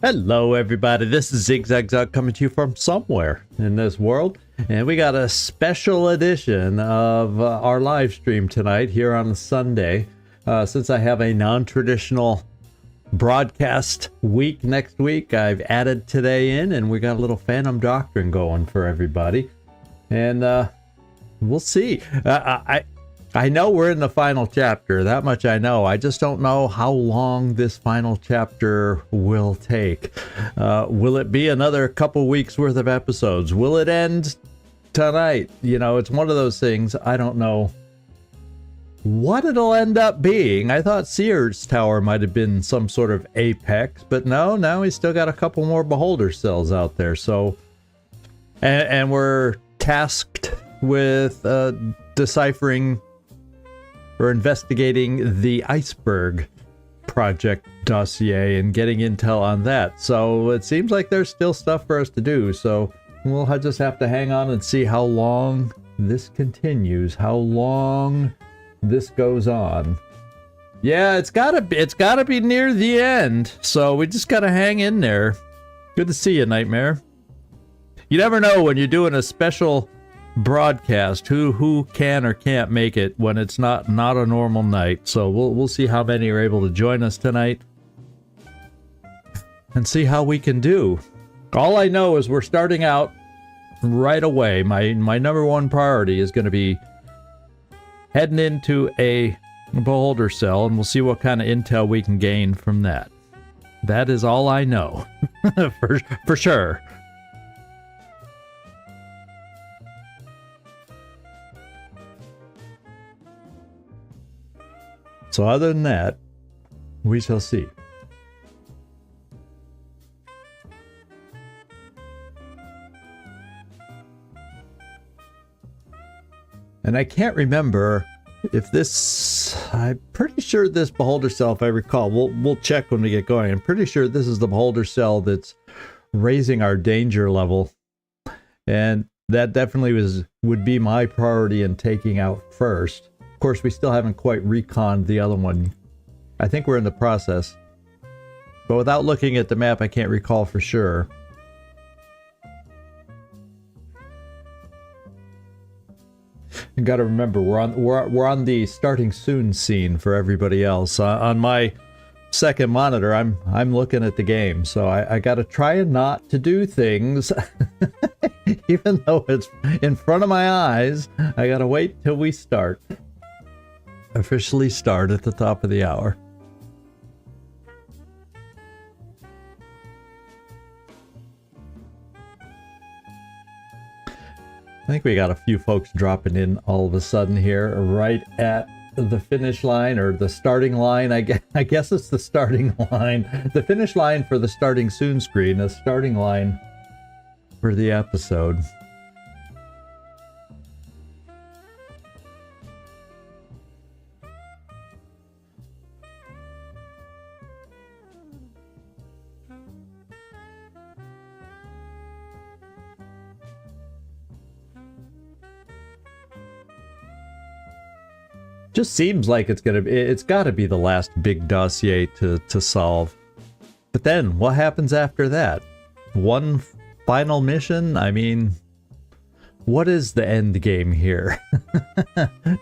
Hello everybody, this is Zigzag coming to you from somewhere in this world, and we got a special edition of our live stream tonight here on Sunday. Since I have a non-traditional broadcast week next week, I've added today in, and we got a little Phantom Doctrine going for everybody, and we'll see. I know we're in the final chapter, that much I know. I just don't know how long this final chapter will take. Will it be another couple weeks worth of episodes? Will it end tonight? You know, it's one of those things, I don't know what it'll end up being. I thought Sears Tower might have been some sort of apex, but no, now we still got a couple more beholder cells out there. So, and we're tasked with deciphering or investigating the Iceberg project dossier and getting intel on that. So it seems like there's still stuff for us to do. So we'll just have to hang on and see how long this continues, how long this goes on. Yeah, it's gotta be near the end. So we just gotta hang in there. Good to see you, Nightmare. You never know when you're doing a special broadcast who can or can't make it when it's not a normal night. So we'll see how many are able to join us tonight and see how we can do. All I know is we're starting out right away. My number one priority is going to be heading into a beholder cell, and we'll see what kind of intel we can gain from that. That is all I know for sure. So other than that, we shall see. And I can't remember if this, I'm pretty sure this beholder cell, if I recall, we'll check when we get going. I'm pretty sure this is the beholder cell that's raising our danger level. And that definitely would be my priority in taking out first. Of course, we still haven't quite reconned the other one. I think we're in the process. But without looking at the map, I can't recall for sure. You got to remember, we're on the starting soon scene for everybody else. On my second monitor, I'm looking at the game, so I got to try and not to do things, even though it's in front of my eyes. I got to wait till we start. Officially start at the top of the hour. I think we got a few folks dropping in all of a sudden here, right at the finish line, or the starting line. I guess it's the starting line. The finish line for the starting soon screen, the starting line for the episode. Just seems like it's got to be the last big dossier to solve. But then what happens after that? One final mission? I mean, what is the end game here?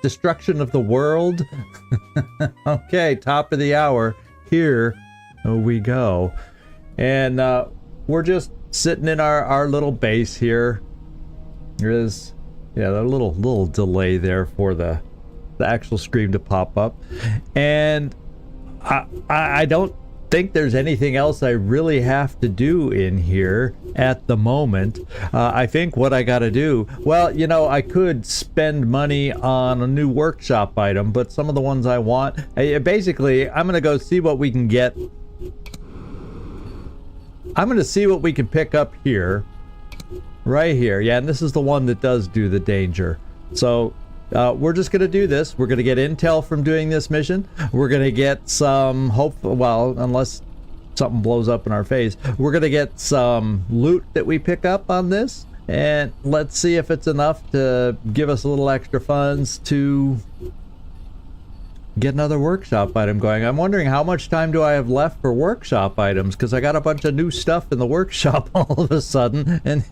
Destruction of the world? Okay, top of the hour. Here we go. And we're just sitting in our little base here. There is, yeah, a little delay there for the actual screen to pop up, and I don't think there's anything else I really have to do in here at the moment. I think what I gotta do, well, you know, I could spend money on a new workshop item, but some of the ones I want, basically I'm gonna go see what we can get. I'm gonna see what we can pick up here, right here. Yeah, and this is the one that does do the danger. So we're just going to do this. We're going to get intel from doing this mission. We're going to get some hope, well, unless something blows up in our face, we're going to get some loot that we pick up on this, and let's see if it's enough to give us a little extra funds to get another workshop item going. I'm wondering how much time do I have left for workshop items, because I got a bunch of new stuff in the workshop all of a sudden, and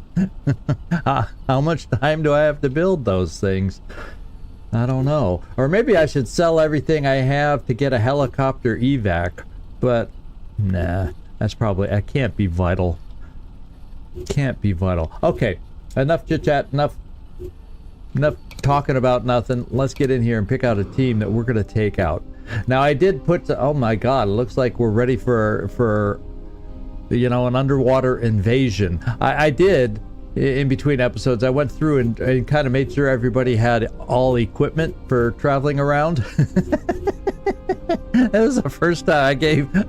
how much time do I have to build those things? I don't know. Or maybe I should sell everything I have to get a helicopter evac, but nah, that's probably, I can't be vital. Can't be vital. Okay, enough chit chat, enough talking about nothing. Let's get in here and pick out a team that we're gonna take out. Now I did put, oh my god, it looks like we're ready for you know, an underwater invasion. I did, in between episodes, I went through and kind of made sure everybody had all equipment for traveling around. That was the first time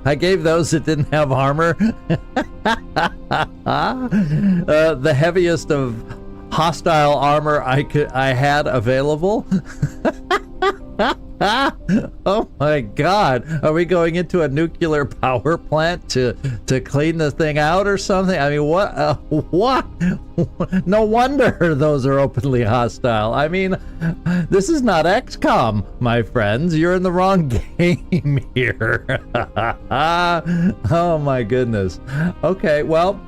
I gave those that didn't have armor the heaviest of hostile armor I had available. Oh my god, are we going into a nuclear power plant to clean the thing out or something? I mean, what? No wonder those are openly hostile. I mean, this is not XCom, my friends. You're in the wrong game here. Oh my goodness. Okay, well,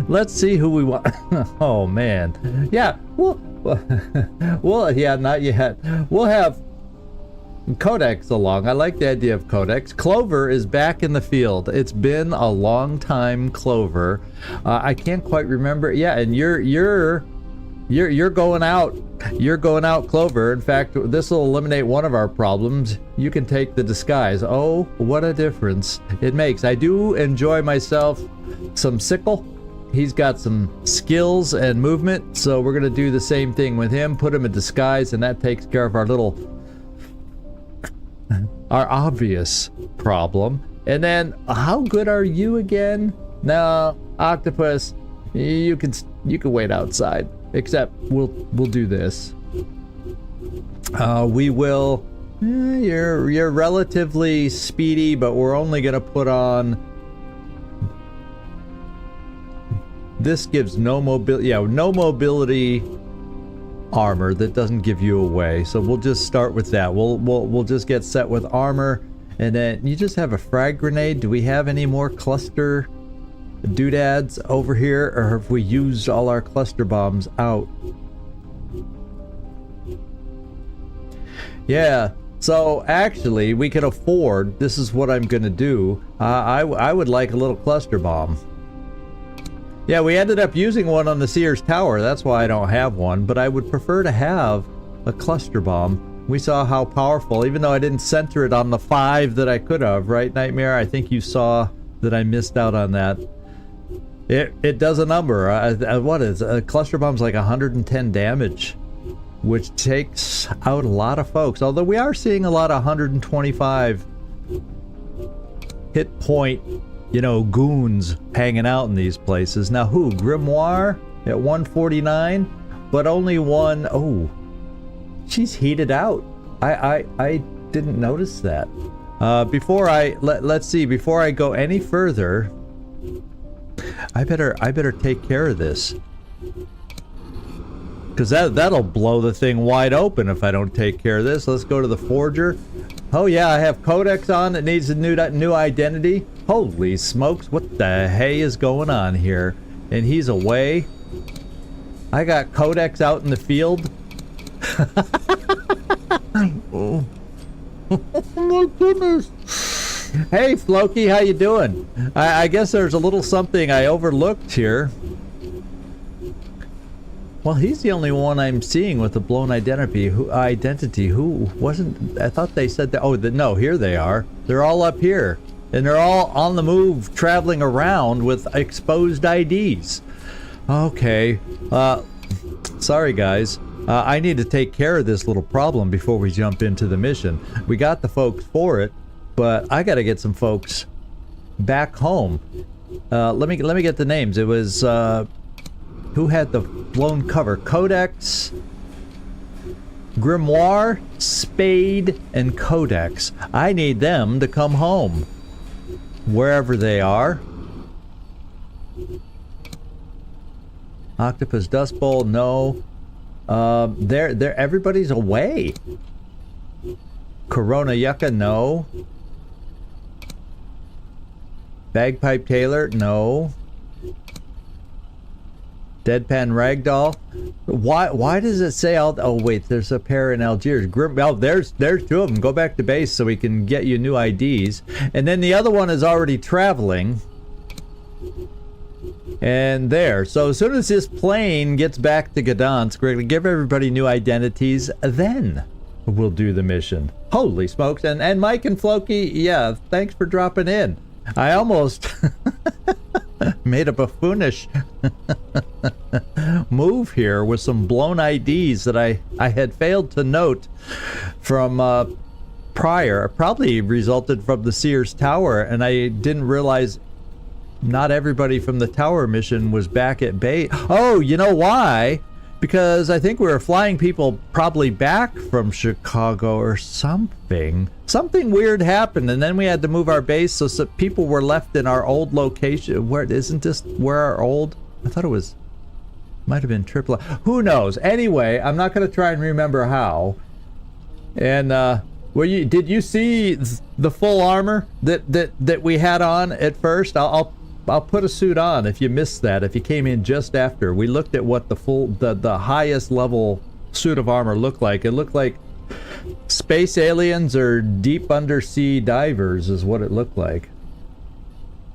let's see who we want. Oh man, yeah. Well, yeah, not yet. We'll have Codex along. I like the idea of Codex. Clover is back in the field. It's been a long time, Clover. I can't quite remember. Yeah, and you're going out. You're going out, Clover. In fact, this will eliminate one of our problems. You can take the disguise. Oh, what a difference it makes. I do enjoy myself some Sickle. He's got some skills and movement, so we're gonna do the same thing with him. Put him in disguise, and that takes care of our obvious problem. And then, how good are you again? No, Octopus, you can wait outside. Except we'll do this. We will. You're relatively speedy, but we're only gonna put on. This gives no mobility. Yeah, no mobility armor that doesn't give you away. So we'll just start with that. We'll just get set with armor, and then you just have a frag grenade. Do we have any more cluster doodads over here, or have we used all our cluster bombs out? Yeah, so actually we can afford, this is what I'm gonna do. I would like a little cluster bomb. Yeah, we ended up using one on the Sears Tower, that's why I don't have one, but I would prefer to have a cluster bomb. We saw how powerful, even though I didn't center it on the 5 that I could have, right, Nightmare? I think you saw that I missed out on that. It does a number. What is a cluster bomb's like 110 damage, which takes out a lot of folks. Although we are seeing a lot of 125 hit point, you know, goons hanging out in these places. Now who? Grimoire at 149, but only one. Oh, she's heated out. I didn't notice that. Before let's see. Before I go any further. I better take care of this, because that'll blow the thing wide open if I don't take care of this. Let's go to the forger. Oh yeah, I have Codex on that needs a new identity. Holy smokes, what the hey is going on here? And he's away. I got Codex out in the field. Oh my goodness. Hey Floki, how you doing? I guess there's a little something I overlooked here. Well, he's the only one I'm seeing with a blown identity. Who wasn't? I thought they said that. Oh, no, here they are. They're all up here, and they're all on the move, traveling around with exposed IDs. Okay. Sorry guys. I need to take care of this little problem before we jump into the mission. We got the folks for it. But I gotta get some folks back home. Let me get the names. It was who had the blown cover? Codex, Grimoire, Spade, and Codex. I need them to come home, wherever they are. Octopus Dust Bowl, no. Everybody's away. Corona Yucca, no. Bagpipe Taylor, no. Deadpan Ragdoll. Why does it say all? Oh wait, there's a pair in Algiers. Grim. Oh, there's two of them. Go back to base so we can get you new IDs. And then the other one is already traveling. And there. So as soon as this plane gets back to Gdansk, we're gonna give everybody new identities. Then we'll do the mission. Holy smokes! And Mike and Floki, yeah, thanks for dropping in. I almost made a buffoonish move here with some blown IDs that I had failed to note from prior. Probably resulted from the Sears Tower, and I didn't realize not everybody from the tower mission was back at base. Oh, you know why? Because I think we were flying people probably back from Chicago or something. Something weird happened, and then we had to move our base, so some people were left in our old location. Where isn't this where our old? I thought it was. Might have been triple. Who knows? Anyway, I'm not going to try and remember how. And did you see the full armor that we had on at first? I'll put a suit on if you missed that. If you came in just after, we looked at what the highest level suit of armor looked like. It looked like space aliens or deep undersea divers is what it looked like.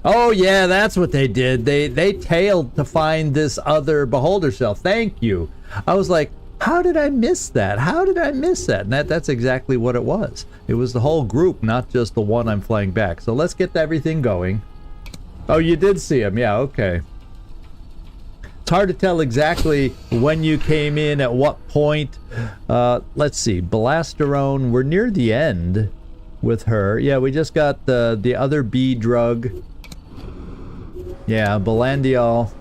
Oh yeah, that's what they did. They tailed to find this other beholder cell. Thank you. I was like, how did I miss that? How did I miss that? And that's exactly what it was. It was the whole group, not just the one I'm flying back. So let's get everything going. Oh, you did see him. Yeah, okay. It's hard to tell exactly when you came in, at what point. Let's see. Belasterone, we're near the end with her. Yeah, we just got the other B drug. Yeah, Belandiol.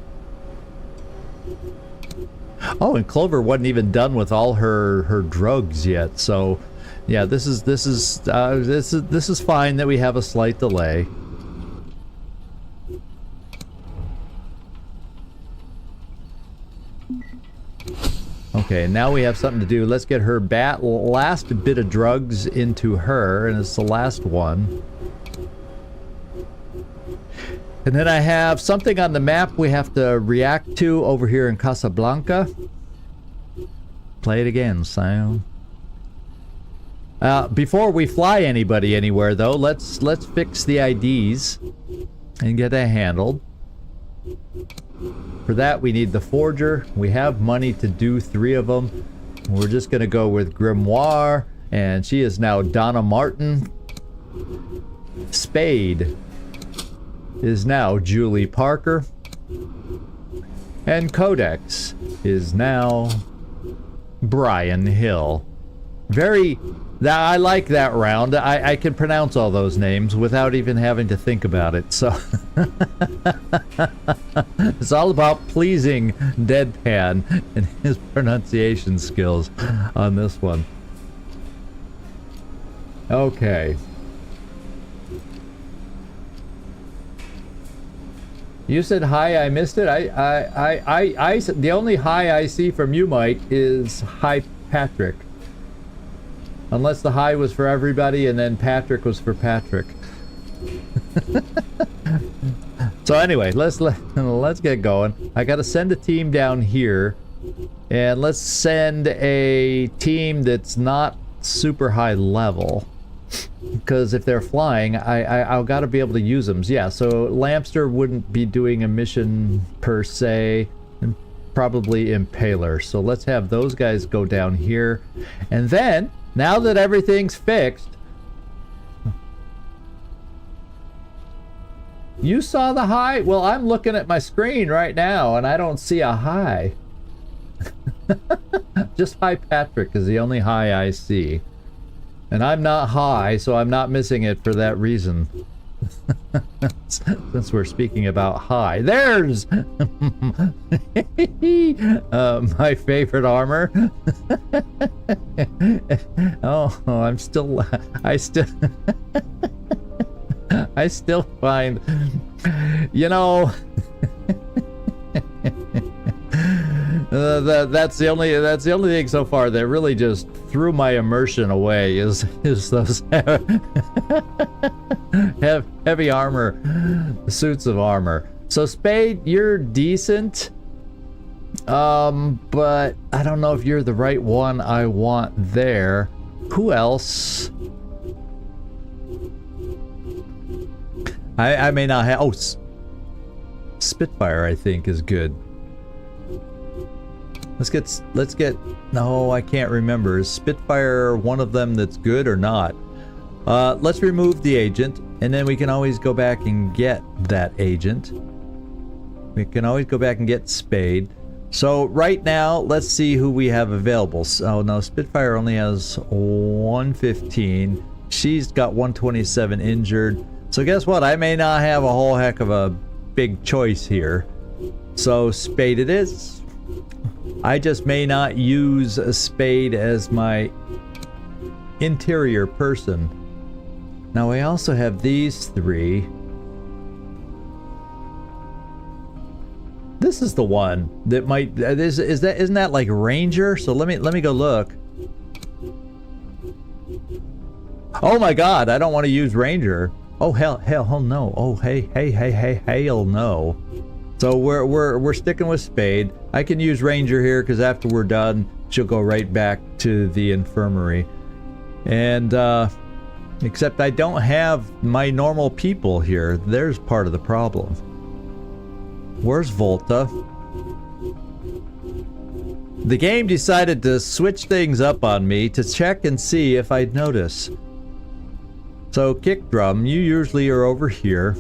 Oh, and Clover wasn't even done with all her drugs yet. So, yeah, this is fine that we have a slight delay. Okay, now we have something to do. Let's get her last bit of drugs into her, and it's the last one. And then I have something on the map we have to react to over here in Casablanca. Play it again, Sam. Before we fly anybody anywhere, though, let's fix the IDs and get that handled. For that, we need the Forger. We have money to do 3 of them. We're just going to go with Grimoire, and she is now Donna Martin. Spade is now Julie Parker. And Codex is now Brian Hill. I like that round. I can pronounce all those names without even having to think about it. So it's all about pleasing Deadpan and his pronunciation skills on this one. Okay. You said hi, I missed it. The only hi I see from you, Mike, is hi, Patrick. Unless the hi was for everybody and then Patrick was for Patrick. So anyway, let's get going. I gotta send a team down here, and let's send a team that's not super high level, because if they're flying, I've got to be able to use them. Yeah, so Lampster wouldn't be doing a mission per se, and probably Impaler. So let's have those guys go down here, and then now that everything's fixed, you saw the high? Well, I'm looking at my screen right now and I don't see a high. Just hi Patrick is the only high I see. And I'm not high, so I'm not missing it for that reason. Since we're speaking about high. There's my favorite armor. I still find, you know, That's the only thing so far that really just threw my immersion away is those heavy armor suits of armor. So Spade, you're decent, but I don't know if you're the right one I want there. Who else? I may not have. Oh, Spitfire I think is good. Let's get. No, I can't remember. Is Spitfire one of them that's good or not? Let's remove the agent, and then we can always go back and get that agent. We can always go back and get Spade. So right now, let's see who we have available. Oh no, Spitfire only has 115. She's got 127 injured. So guess what? I may not have a whole heck of a big choice here. So Spade it is. I just may not use a Spade as my interior person. Now I also have these three. This is the one that might isn't that like Ranger? So let me go look. Oh my god, I don't want to use Ranger. Oh hell no. Oh hell no. So we're sticking with Spade. I can use Ranger here because after we're done, she'll go right back to the infirmary. And except I don't have my normal people here. There's part of the problem. Where's Volta? The game decided to switch things up on me to check and see if I'd notice. So Kick Drum, you usually are over here.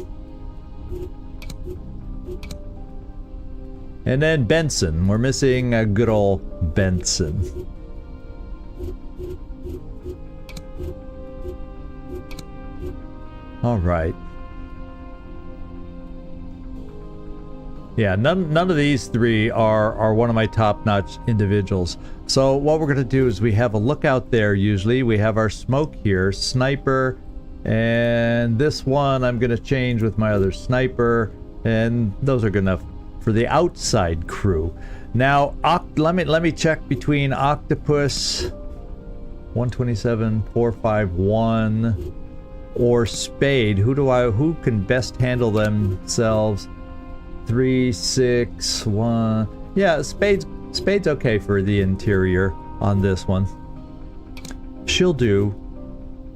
And then Benson. We're missing a good old Benson. All right. Yeah, none of these three are one of my top-notch individuals. So what we're going to do is we have a lookout there usually. We have our smoke here, sniper, and this one I'm going to change with my other sniper, and those are good enough for the outside crew. Now, let me check between Octopus 127, 451 or Spade. Who can best handle themselves? 3, 6, 1. Yeah, Spade's okay for the interior on this one. She'll do.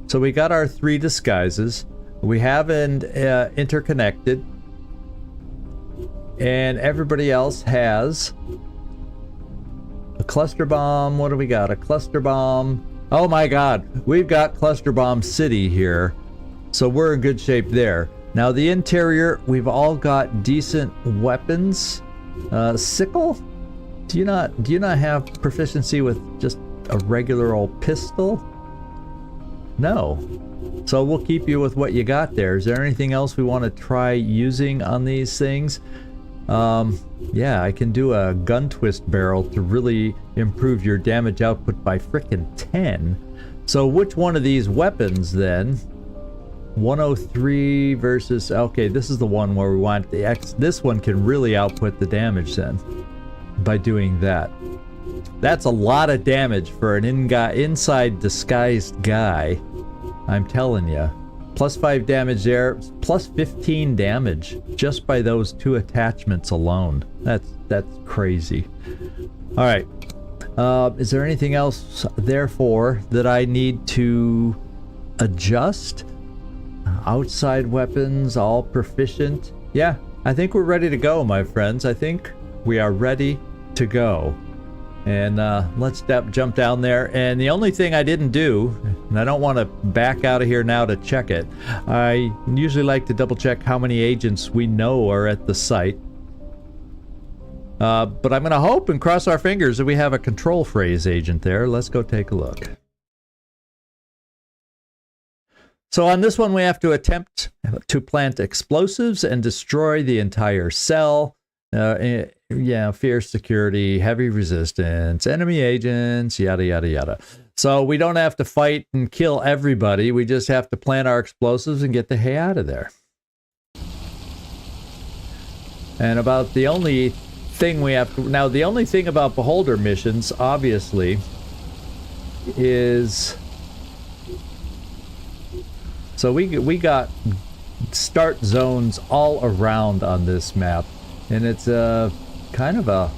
So we got our 3 disguises. We have an interconnected. And everybody else has a cluster bomb. What do we got? A cluster bomb. Oh my god, we've got cluster bomb city here. So we're in good shape there. Now the interior, we've all got decent weapons. Sickle? Do you not have proficiency with just a regular old pistol? No. So we'll keep you with what you got there. Is there anything else we want to try using on these things? Yeah, I can do a gun twist barrel to really improve your damage output by frickin' 10. So which one of these weapons then? 103 versus, okay, this is the one where we want the X. This one can really output the damage then by doing that. That's a lot of damage for an inside disguised guy. I'm telling you. Plus 5 damage there, plus 15 damage just by those 2 attachments alone. That's crazy. All right. Is there anything else, therefore, that I need to adjust? Outside weapons, all proficient. Yeah, I think we're ready to go, my friends. I think we are ready to go. And let's jump down there. And the only thing I didn't do, and I don't want to back out of here now to check it, I usually like to double check how many agents we know are at the site. But I'm going to hope and cross our fingers that we have a control phrase agent there. Let's go take a look. So on this one, we have to attempt to plant explosives and destroy the entire cell. Yeah, fierce security, heavy resistance, enemy agents, yada, yada, yada. So we don't have to fight and kill everybody. We just have to plant our explosives and get the hay out of there. And about the only thing we have to... Now, the only thing about Beholder missions, obviously, is... So we got start zones all around on this map. And it's a kind of a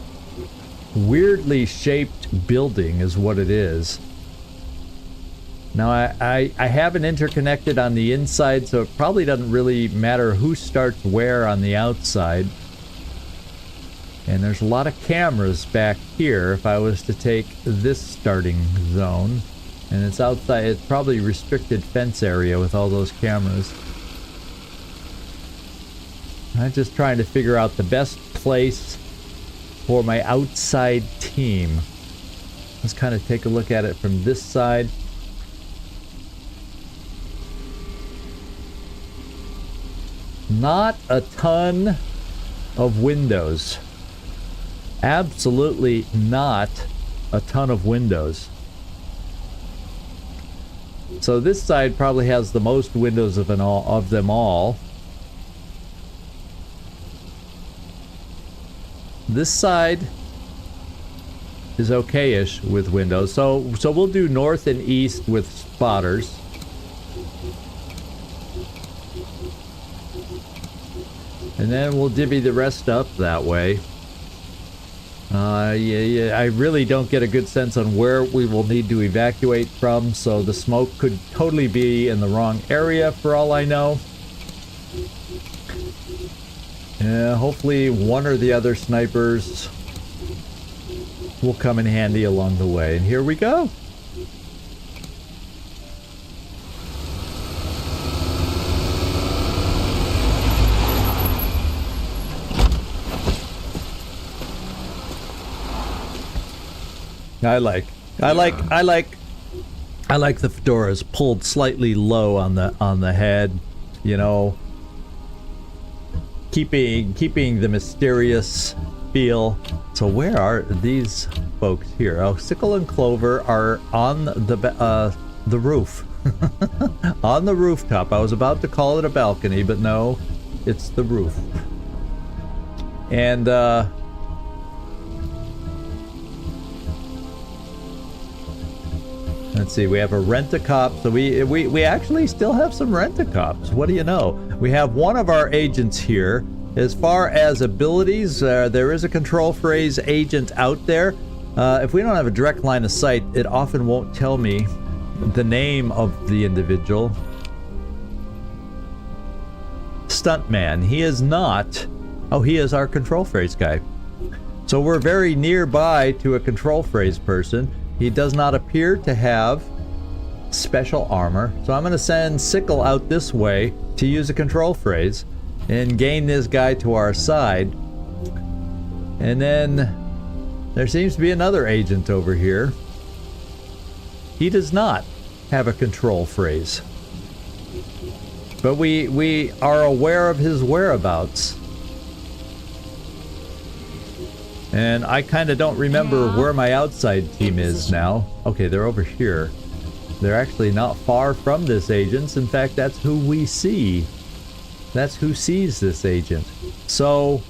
weirdly shaped building is what it is. Now, I have it interconnected on the inside, so it probably doesn't really matter who starts where on the outside. And there's a lot of cameras back here if I was to take this starting zone. And it's outside, it's probably restricted fence area with all those cameras. I'm just trying to figure out the best place for my outside team. Let's kind of take a look at it from this side. Not a ton of windows. Absolutely not a ton of windows. So this side probably has the most windows of them all. This side is okay-ish with windows. So we'll do north and east with spotters. And then we'll divvy the rest up that way. Yeah, I really don't get a good sense on where we will need to evacuate from, so the smoke could totally be in the wrong area for all I know. Hopefully one or the other snipers will come in handy along the way. And here we go. I like the fedoras pulled slightly low on the head, you know, keeping the mysterious feel. So where are these folks here? Oh, Sickle and Clover are on the roof. On the rooftop. I was about to call it a balcony, but no, it's the roof. And let's see, we have a rent-a-cop, so we actually still have some rent-a-cops. What do you know? We have one of our agents here. As far as abilities, there is a control phrase agent out there. If we don't have a direct line of sight, it often won't tell me the name of the individual. Stuntman. He is not... Oh, he is our control phrase guy. So we're very nearby to a control phrase person. He does not appear to have special armor. So I'm going to send Sickle out this way to use a control phrase and gain this guy to our side. And then there seems to be another agent over here. He does not have a control phrase. But we are aware of his whereabouts. And I kind of don't remember where my outside team is now. Okay, they're over here. They're actually not far from this agent. In fact, that's who we see. That's who sees this agent. So,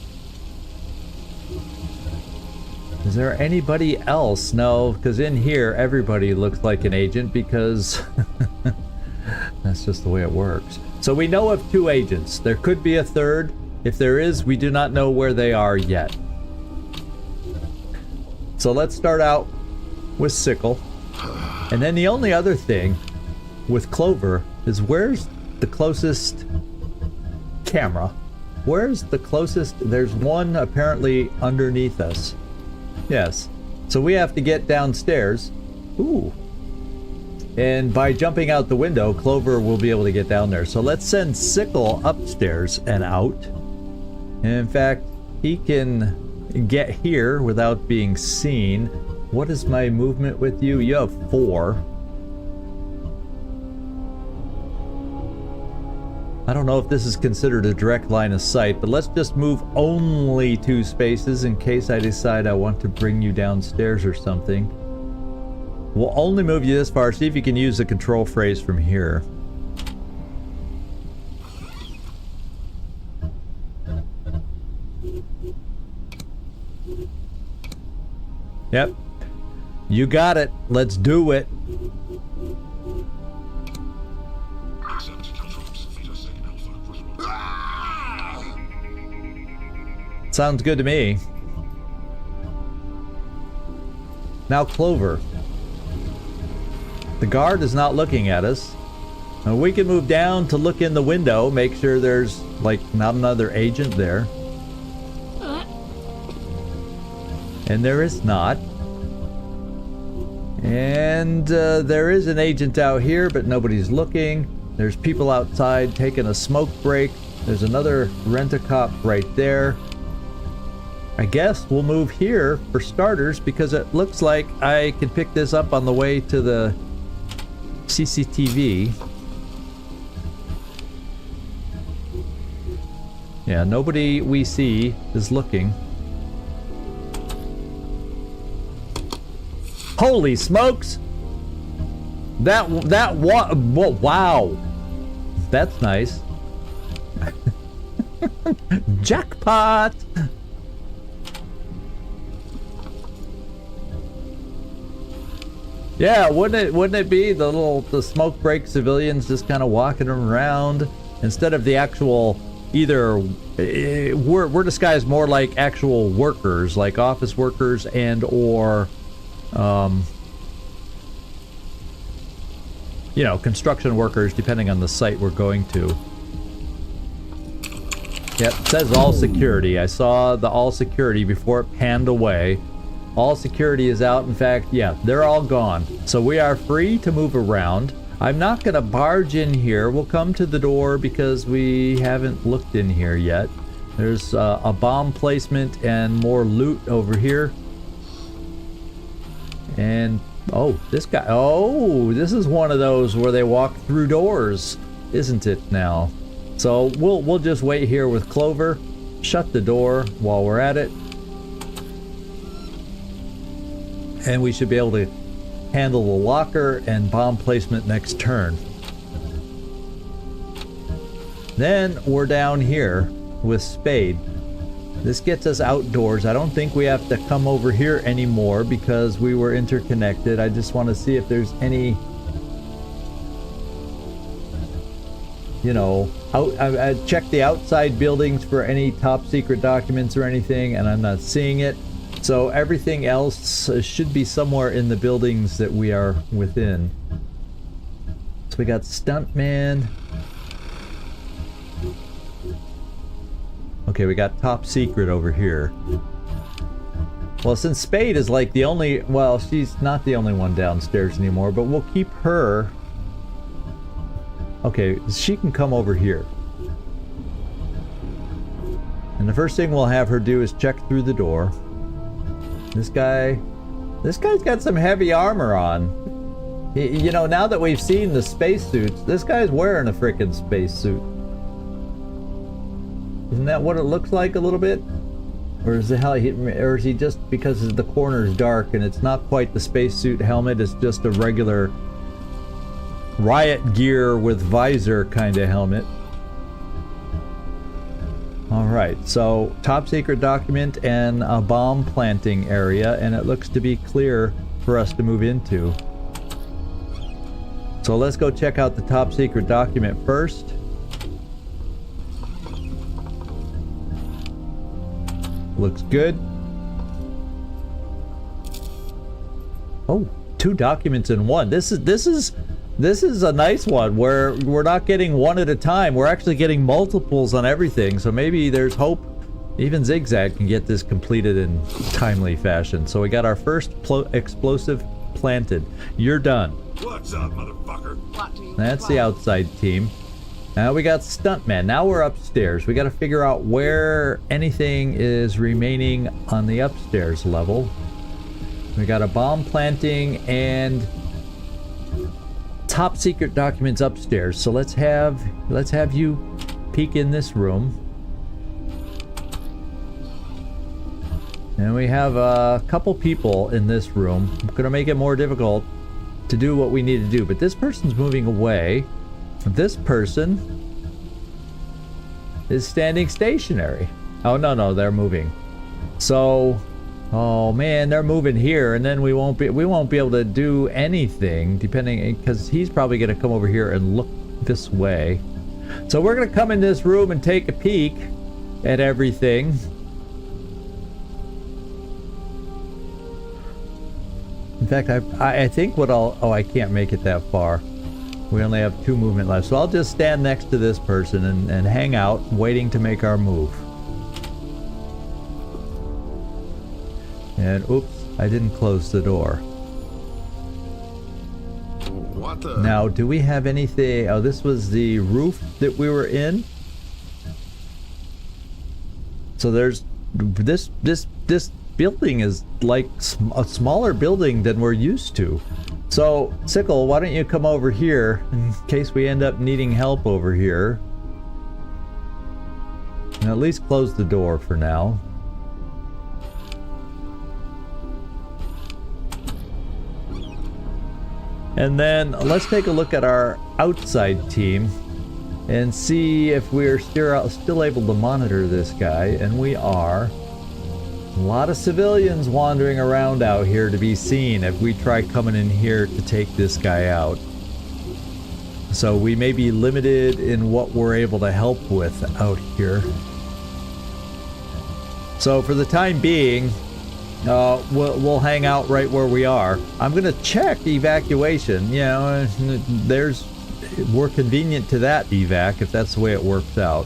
is there anybody else? No, because in here, everybody looks like an agent because that's just the way it works. So we know of 2 agents. There could be a third. If there is, we do not know where they are yet. So let's start out with Sickle. And then the only other thing with Clover is where's the closest camera? Where's the closest? There's one apparently underneath us. Yes. So we have to get downstairs. Ooh. And by jumping out the window, Clover will be able to get down there. So let's send Sickle upstairs and out. And in fact, he can get here without being seen. What is my movement with you? You have 4. I don't know if this is considered a direct line of sight, but let's just move only 2 spaces in case I decide I want to bring you downstairs or something. We'll only move you this far. See if you can use the control phrase from here. Yep. You got it. Let's do it. Sounds good to me. Now Clover. The guard is not looking at us. We can move down to look in the window, make sure there's like not another agent there. And there is not. And there is an agent out here, but nobody's looking. There's people outside taking a smoke break. There's another rent-a-cop right there. I guess we'll move here for starters because it looks like I can pick this up on the way to the CCTV. Yeah, nobody we see is looking. Holy smokes! Wow! That's nice. Jackpot! Yeah, wouldn't it be the smoke break civilians just kind of walking around instead of the actual either we're disguised more like actual workers, like office workers and or you know, construction workers, depending on the site we're going to. Yep, it says all security. I saw the all security before it panned away. All security is out. In fact, yeah, they're all gone. So we are free to move around. I'm not going to barge in here. We'll come to the door because we haven't looked in here yet. There's a bomb placement and more loot over here. And, oh, this guy, oh, this is one of those where they walk through doors, isn't it now? So we'll just wait here with Clover, shut the door while we're at it. And we should be able to handle the locker and bomb placement next turn. Then we're down here with Spade. This gets us outdoors. I don't think we have to come over here anymore because we were interconnected. I just want to see if there's any, you know, I checked the outside buildings for any top secret documents or anything, and I'm not seeing it. So everything else should be somewhere in the buildings that we are within. So we got Stuntman. Okay, we got top secret over here. Well, since Spade is like the only, well, she's not the only one downstairs anymore, but we'll keep her. Okay, she can come over here. And the first thing we'll have her do is check through the door. This guy's got some heavy armor on. You know, now that we've seen the spacesuits, this guy's wearing a frickin' spacesuit. Isn't that what it looks like a little bit? Or is he just because the corner's dark and it's not quite the spacesuit helmet, it's just a regular riot gear with visor kind of helmet. Alright, so top secret document and a bomb planting area, and it looks to be clear for us to move into. So let's go check out the top secret document first. Looks good. Oh, 2 documents in one. This is a nice one where we're not getting one at a time. We're actually getting multiples on everything. So maybe there's hope even Zigzag can get this completed in timely fashion. So we got our first explosive planted. You're done. What's up, motherfucker? That's the outside team. Now we got Stuntman. Now we're upstairs. We got to figure out where anything is remaining on the upstairs level. We got a bomb planting and top secret documents upstairs. So let's have you peek in this room. And we have a couple people in this room. I'm gonna make it more difficult to do what we need to do, but this person's moving away. This person is standing stationary. Oh, no, they're moving. So, Oh man, they're moving here, and then we won't be able to do anything, depending, because he's probably going to come over here and look this way. So we're going to come in this room and take a peek at everything. In fact, I think what I'll... Oh, I can't make it that far. We only have 2 movement left. So I'll just stand next to this person and hang out, waiting to make our move. And oops, I didn't close the door. What the? Now, do we have anything... Oh, this was the roof that we were in. So there's... This building is like a smaller building than we're used to. So, Sickle, why don't you come over here in case we end up needing help over here. And at least close the door for now. And then let's take a look at our outside team and see if we're still able to monitor this guy, and we are. A lot of civilians wandering around out here to be seen if we try coming in here to take this guy out. So we may be limited in what we're able to help with out here. So for the time being, we'll hang out right where we are. I'm gonna check evacuation. You know, we're convenient to that evac if that's the way it works out.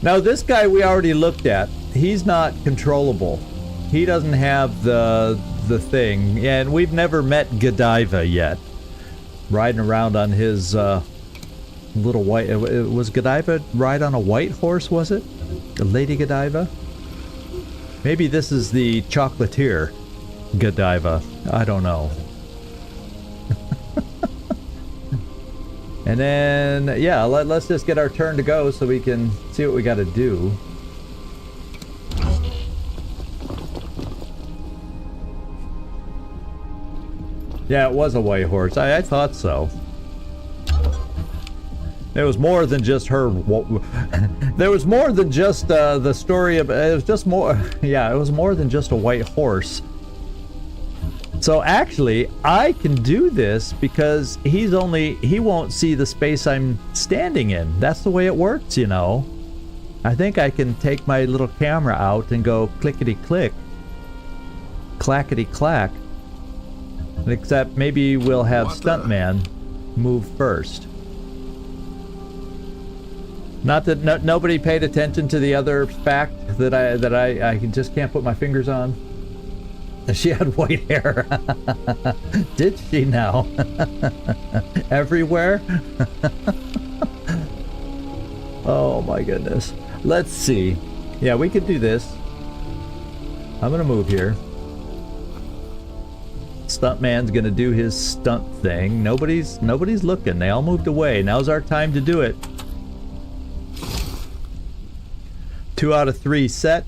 Now this guy we already looked at. He's not controllable. He doesn't have the thing, and we've never met Godiva yet. Riding around on his little white... Was Godiva ride on a white horse, was it? Lady Godiva? Maybe this is the chocolatier Godiva. I don't know. And then, yeah, let's just get our turn to go so we can see what we got to do. Yeah, it was a white horse. I thought so. There was more than just her. There was more than just the story of. It was just more. Yeah, it was more than just a white horse. So actually, I can do this because he won't see the space I'm standing in. That's the way it works, you know. I think I can take my little camera out and go clickety-click, clackety-clack. Except maybe we'll have Stuntman move first. Not that nobody paid attention to the other fact that I just can't put my fingers on. She had white hair. Did she now? Everywhere? Oh my goodness. Let's see. Yeah, we could do this. I'm gonna move here. Stuntman's gonna do his stunt thing. Nobody's looking. They all moved away. Now's our time to do it. 2 out of 3 set.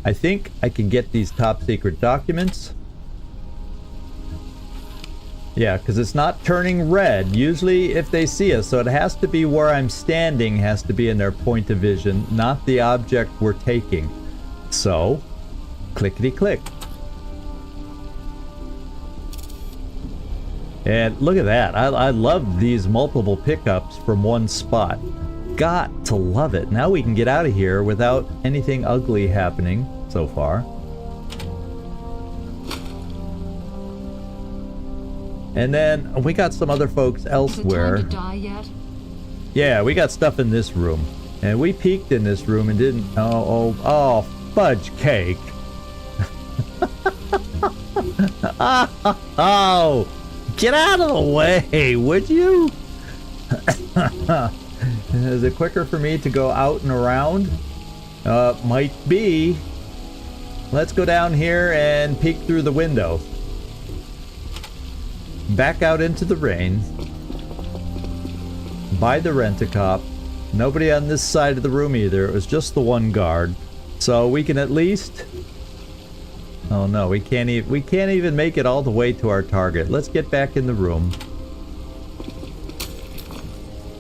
I think I can get these top secret documents. Yeah, because it's not turning red. Usually if they see us, so it has to be where I'm standing, has to be in their point of vision, not the object we're taking. So, clickety-click. And look at that. I love these multiple pickups from one spot. Got to love it. Now we can get out of here without anything ugly happening so far. And then we got some other folks elsewhere. Is it time to die yet? Yeah, we got stuff in this room. And we peeked in this room and didn't... Oh, fudge cake. Oh, get out of the way, would you? Is it quicker for me to go out and around? Might be. Let's go down here and peek through the window. Back out into the rain. By the rent-a-cop. Nobody on this side of the room either. It was just the one guard. So we can at least... Oh no, we can't even make it all the way to our target. Let's get back in the room.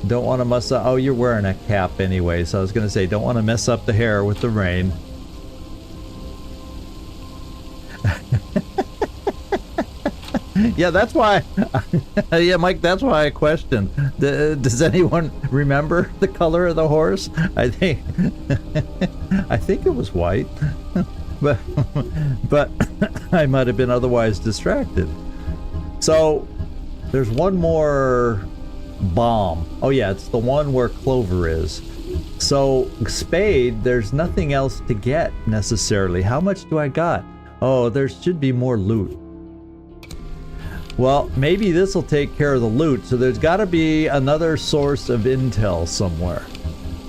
Don't want to mess up. Oh, you're wearing a cap anyway, so I was going to say, don't want to mess up the hair with the rain. Yeah, that's why. Yeah, Mike, that's why I questioned. Does anyone remember the color of the horse? I think it was white, but I might have been otherwise distracted. So there's one more bomb. Oh yeah, it's the one where Clover is. So Spade, there's nothing else to get necessarily. How much do I got? Oh, there should be more loot. Well, maybe this will take care of the loot, so there's got to be another source of intel somewhere.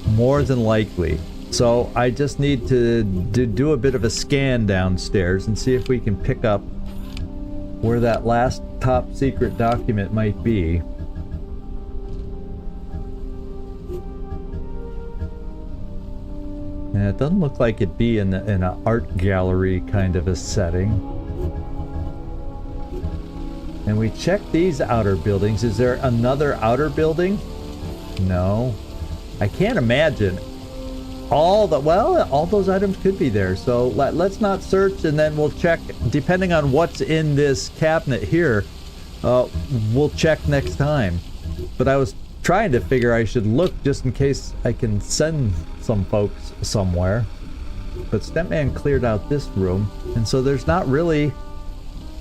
More than likely. So I just need to do a bit of a scan downstairs and see if we can pick up where that last top secret document might be. And it doesn't look like it'd be in an art gallery kind of a setting. And we check these outer buildings. Is there another outer building? No. I can't imagine. All those items could be there. So let's not search, and then we'll check. Depending on what's in this cabinet here, we'll check next time. But I was trying to figure I should look just in case I can send some folks somewhere. But Stuntman cleared out this room, and so there's not really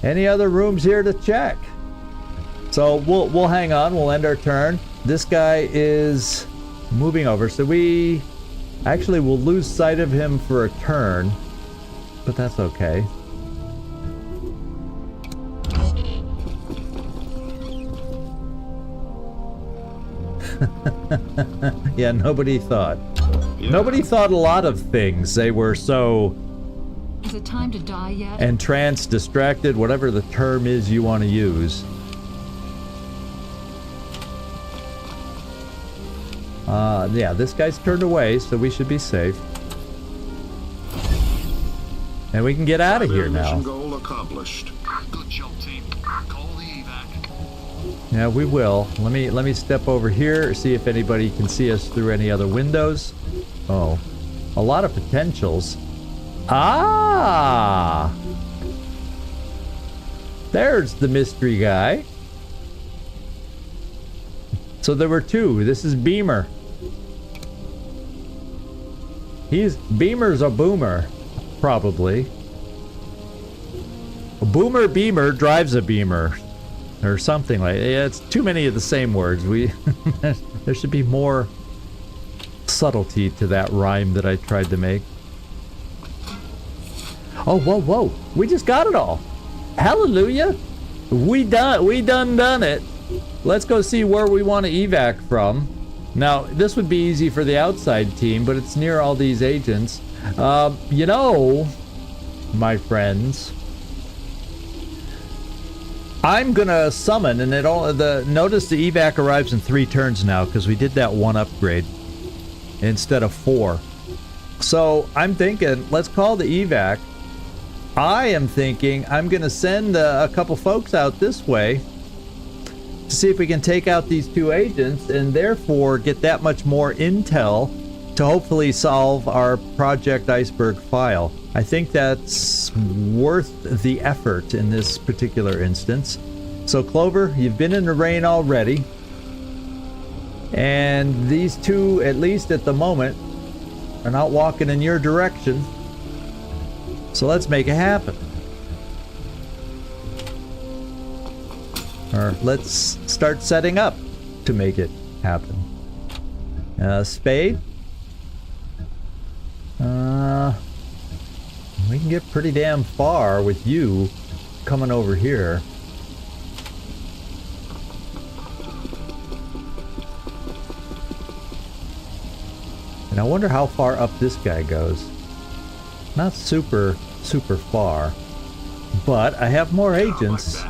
any other rooms here to check. So we'll hang on. We'll end our turn. This guy is moving over, so we actually will lose sight of him for a turn, but that's okay. Yeah, nobody thought. Yeah. Nobody thought a lot of things. They were so... Is it time to die yet? Entranced, distracted, whatever the term is you want to use. Yeah, this guy's turned away, so we should be safe. And we can get out of here now. Mission goal accomplished. Good job, team. Call the evac. Yeah, we will. Let me step over here, see if anybody can see us through any other windows. Oh, a lot of potentials. Ah! There's the mystery guy. So there were two. This is Beamer. Beamer's a boomer, probably. A boomer Beamer drives a Beamer, or something like. Yeah, it's too many of the same words. There should be more subtlety to that rhyme that I tried to make. Oh, whoa! We just got it all. Hallelujah! We done it. Let's go see where we want to evac from. Now, this would be easy for the outside team, but it's near all these agents. You know, my friends, I'm gonna summon, and notice the evac arrives in 3 turns now because we did that one upgrade instead of 4. So I'm thinking, let's call the evac. I am thinking I'm gonna send a couple folks out this way to see if we can take out these 2 agents and therefore get that much more intel to hopefully solve our Project Iceberg file. I think that's worth the effort in this particular instance. So Clover, you've been in the rain already. And these 2, at least at the moment, are not walking in your direction. So let's make it happen. Or let's start setting up to make it happen. Spade. We can get pretty damn far with you coming over here. And I wonder how far up this guy goes. Not super far. But I have more agents.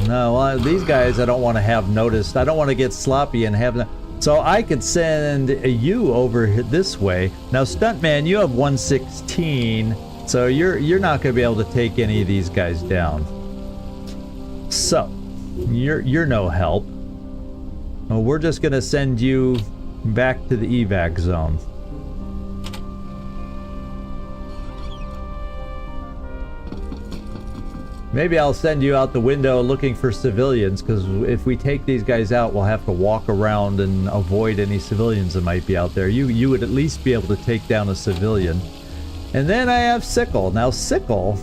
No, these guys I don't want to have noticed. I don't want to get sloppy and have them. So I could send you over this way. Now, Stuntman, you have 116, so you're not going to be able to take any of these guys down. So you're no help. Well, we're just gonna send you back to the evac zone. Maybe I'll send you out the window looking for civilians, because if we take these guys out, we'll have to walk around and avoid any civilians that might be out there. You would at least be able to take down a civilian. And then I have Sickle. Now Sickle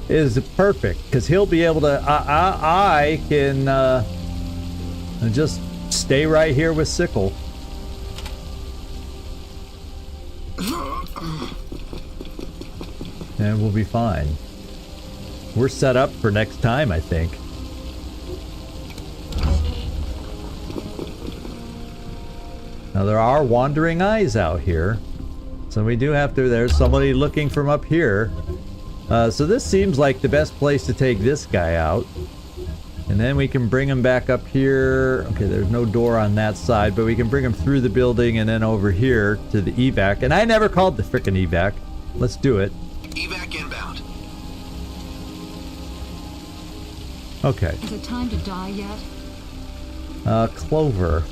is perfect, because he'll be able to... I can just stay right here with Sickle. And we'll be fine. We're set up for next time, I think. Now there are wandering eyes out here. So we do have to... There's somebody looking from up here. So this seems like the best place to take this guy out. And then we can bring him back up here. Okay, there's no door on that side, but we can bring him through the building and then over here to the evac. And I never called the frickin' evac. Let's do it. Evac inbound. Okay. Is it time to die yet? Clover.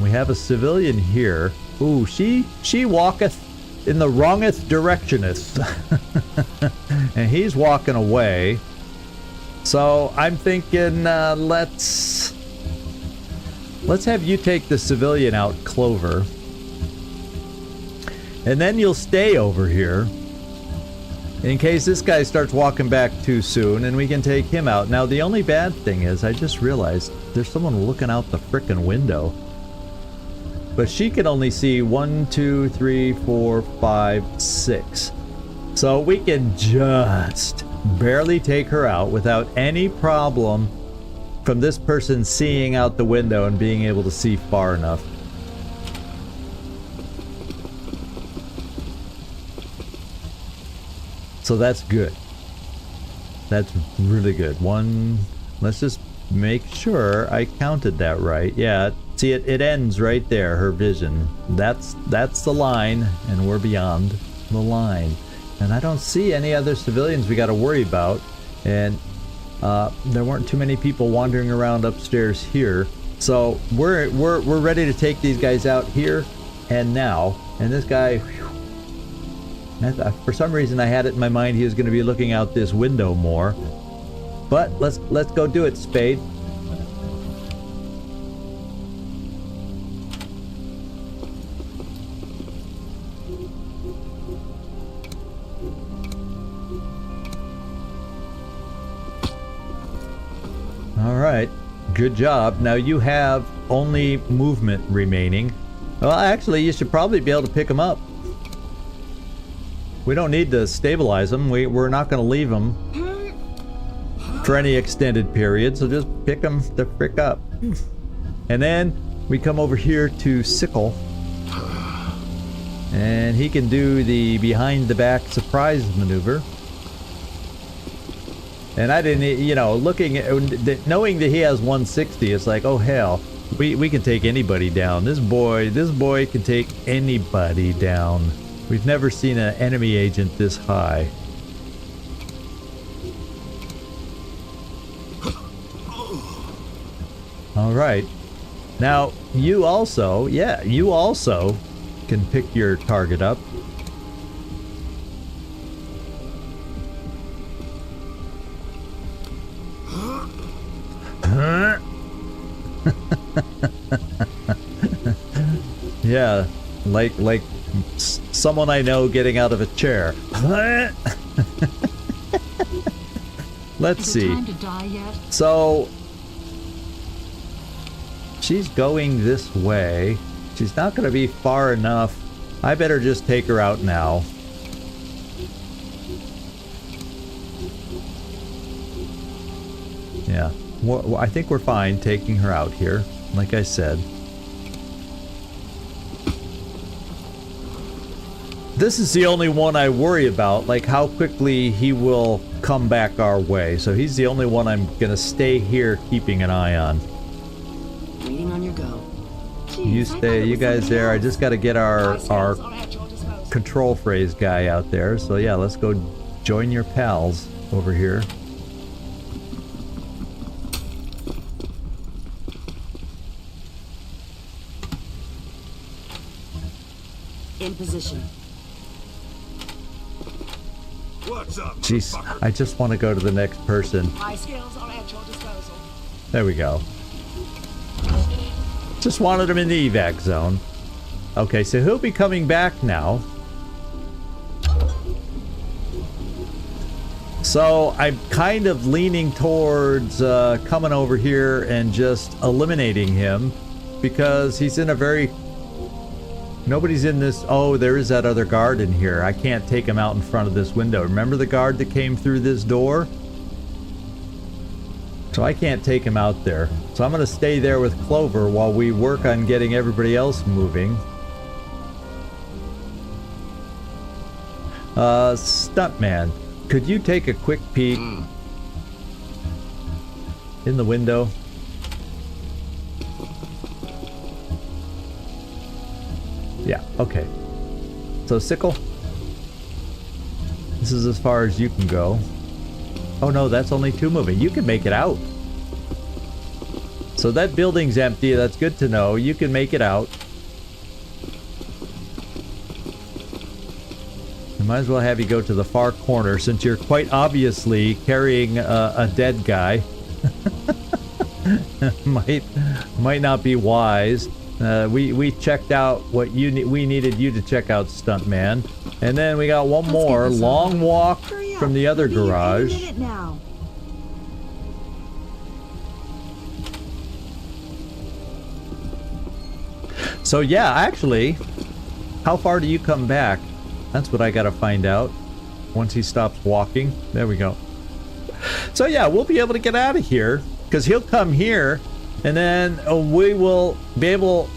We have a civilian here. Ooh, she walketh in the wrongest directioneth. And he's walking away. So I'm thinking, let's have you take the civilian out, Clover. And then you'll stay over here in case this guy starts walking back too soon, and we can take him out. Now the only bad thing is, I just realized there's someone looking out the frickin' window. But she can only see 1, 2, 3, 4, 5, 6. So we can just barely take her out without any problem from this person seeing out the window and being able to see far enough. So that's good. That's really good. Let's just make sure I counted that right. Yeah, see, it ends right there, her vision. That's the line, and we're beyond the line. And I don't see any other civilians we got to worry about. And there weren't too many people wandering around upstairs here. So we're ready to take these guys out here and now. And this guy, whew, for some reason I had it in my mind he was going to be looking out this window more. But let's go do it, Spade. Alright, good job. Now you have only movement remaining. Well, actually, you should probably be able to pick them up. We don't need to stabilize them. We're not going to leave them for any extended period, so just pick them the frick up. And then we come over here to Sickle. And he can do the behind the back surprise maneuver. And I didn't, you know, looking at, knowing that he has 160, it's like, oh hell, we can take anybody down. This boy can take anybody down. We've never seen an enemy agent this high. All right. Now, you also can pick your target up. Yeah, like someone I know getting out of a chair. Let's see. Time to die yet? So she's going this way. She's not going to be far enough. I better just take her out now. Yeah, well, I think we're fine taking her out here, like I said. This is the only one I worry about, like how quickly he will come back our way. So he's the only one I'm gonna stay here keeping an eye on. Waiting on your go. You stay, you guys there. I just gotta get our control phrase guy out there. So yeah, let's go join your pals over here. position. What's up, Jeez, motherfucker? I just want to go to the next person. My skills are at your disposal. There we go. Just wanted him in the evac zone. Okay, so he'll be coming back now. So I'm kind of leaning towards coming over here and just eliminating him because he's in a very... Nobody's in this... Oh, there is that other guard in here. I can't take him out in front of this window. Remember the guard that came through this door? So I can't take him out there. So I'm going to stay there with Clover while we work on getting everybody else moving. Stuntman, could you take a quick peek in the window? Yeah, okay. So Sickle, this is as far as you can go. Oh no, that's only 2 moving. You can make it out. So that building's empty. That's good to know. You can make it out. I might as well have you go to the far corner since you're quite obviously carrying a dead guy. might not be wise. We checked out what we needed you to check out, Stuntman. And then we got one more long walk from the other garage. Now. So yeah, actually, how far do you come back? That's what I gotta find out once he stops walking. There we go. So yeah, we'll be able to get out of here because he'll come here and then we will be able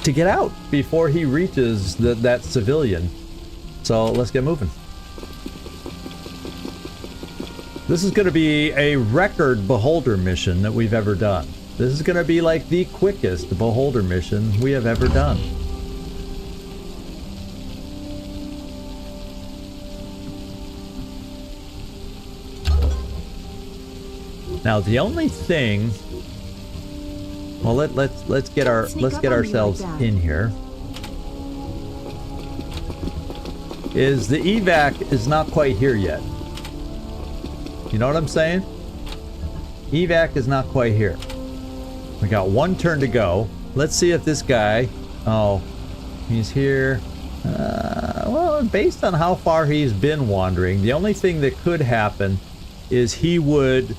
to get out before he reaches that civilian. So let's get moving. This is going to be a record beholder mission that we've ever done. This is going to be like the quickest beholder mission we have ever done. Now the only thing, well, let's get ourselves in here. Is the evac is not quite here yet. You know what I'm saying? Evac is not quite here. We got 1 turn to go. Let's see if this guy... Oh, he's here. Well, based on how far he's been wandering, the only thing that could happen is he would...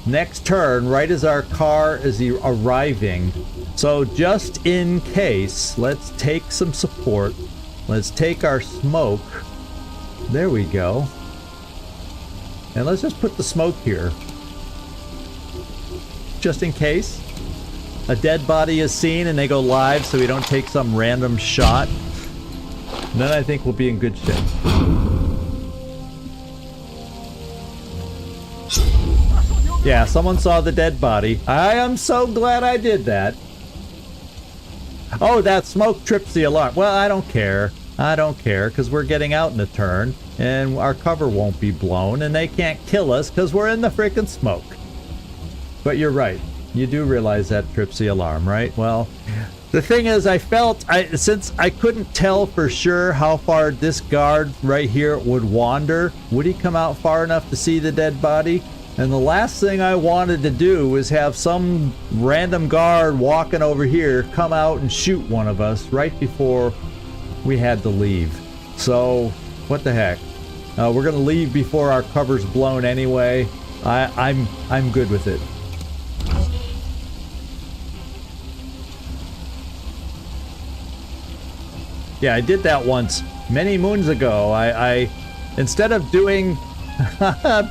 Next turn, right as our car is arriving. So just in case, let's take some support. Let's take our smoke. There we go. And let's just put the smoke here. Just in case a dead body is seen and they go live so we don't take some random shot. And then I think we'll be in good shape. Yeah, someone saw the dead body. I am so glad I did that. Oh, that smoke trips the alarm. Well, I don't care. I don't care because we're getting out in a turn and our cover won't be blown and they can't kill us because we're in the freaking smoke. But you're right. You do realize that trips the alarm, right? Well, the thing is, since I couldn't tell for sure how far this guard right here would wander, would he come out far enough to see the dead body? And the last thing I wanted to do was have some random guard walking over here come out and shoot one of us right before we had to leave. So, what the heck? We're gonna leave before our cover's blown anyway. I'm good with it. Yeah, I did that once many moons ago. I instead of doing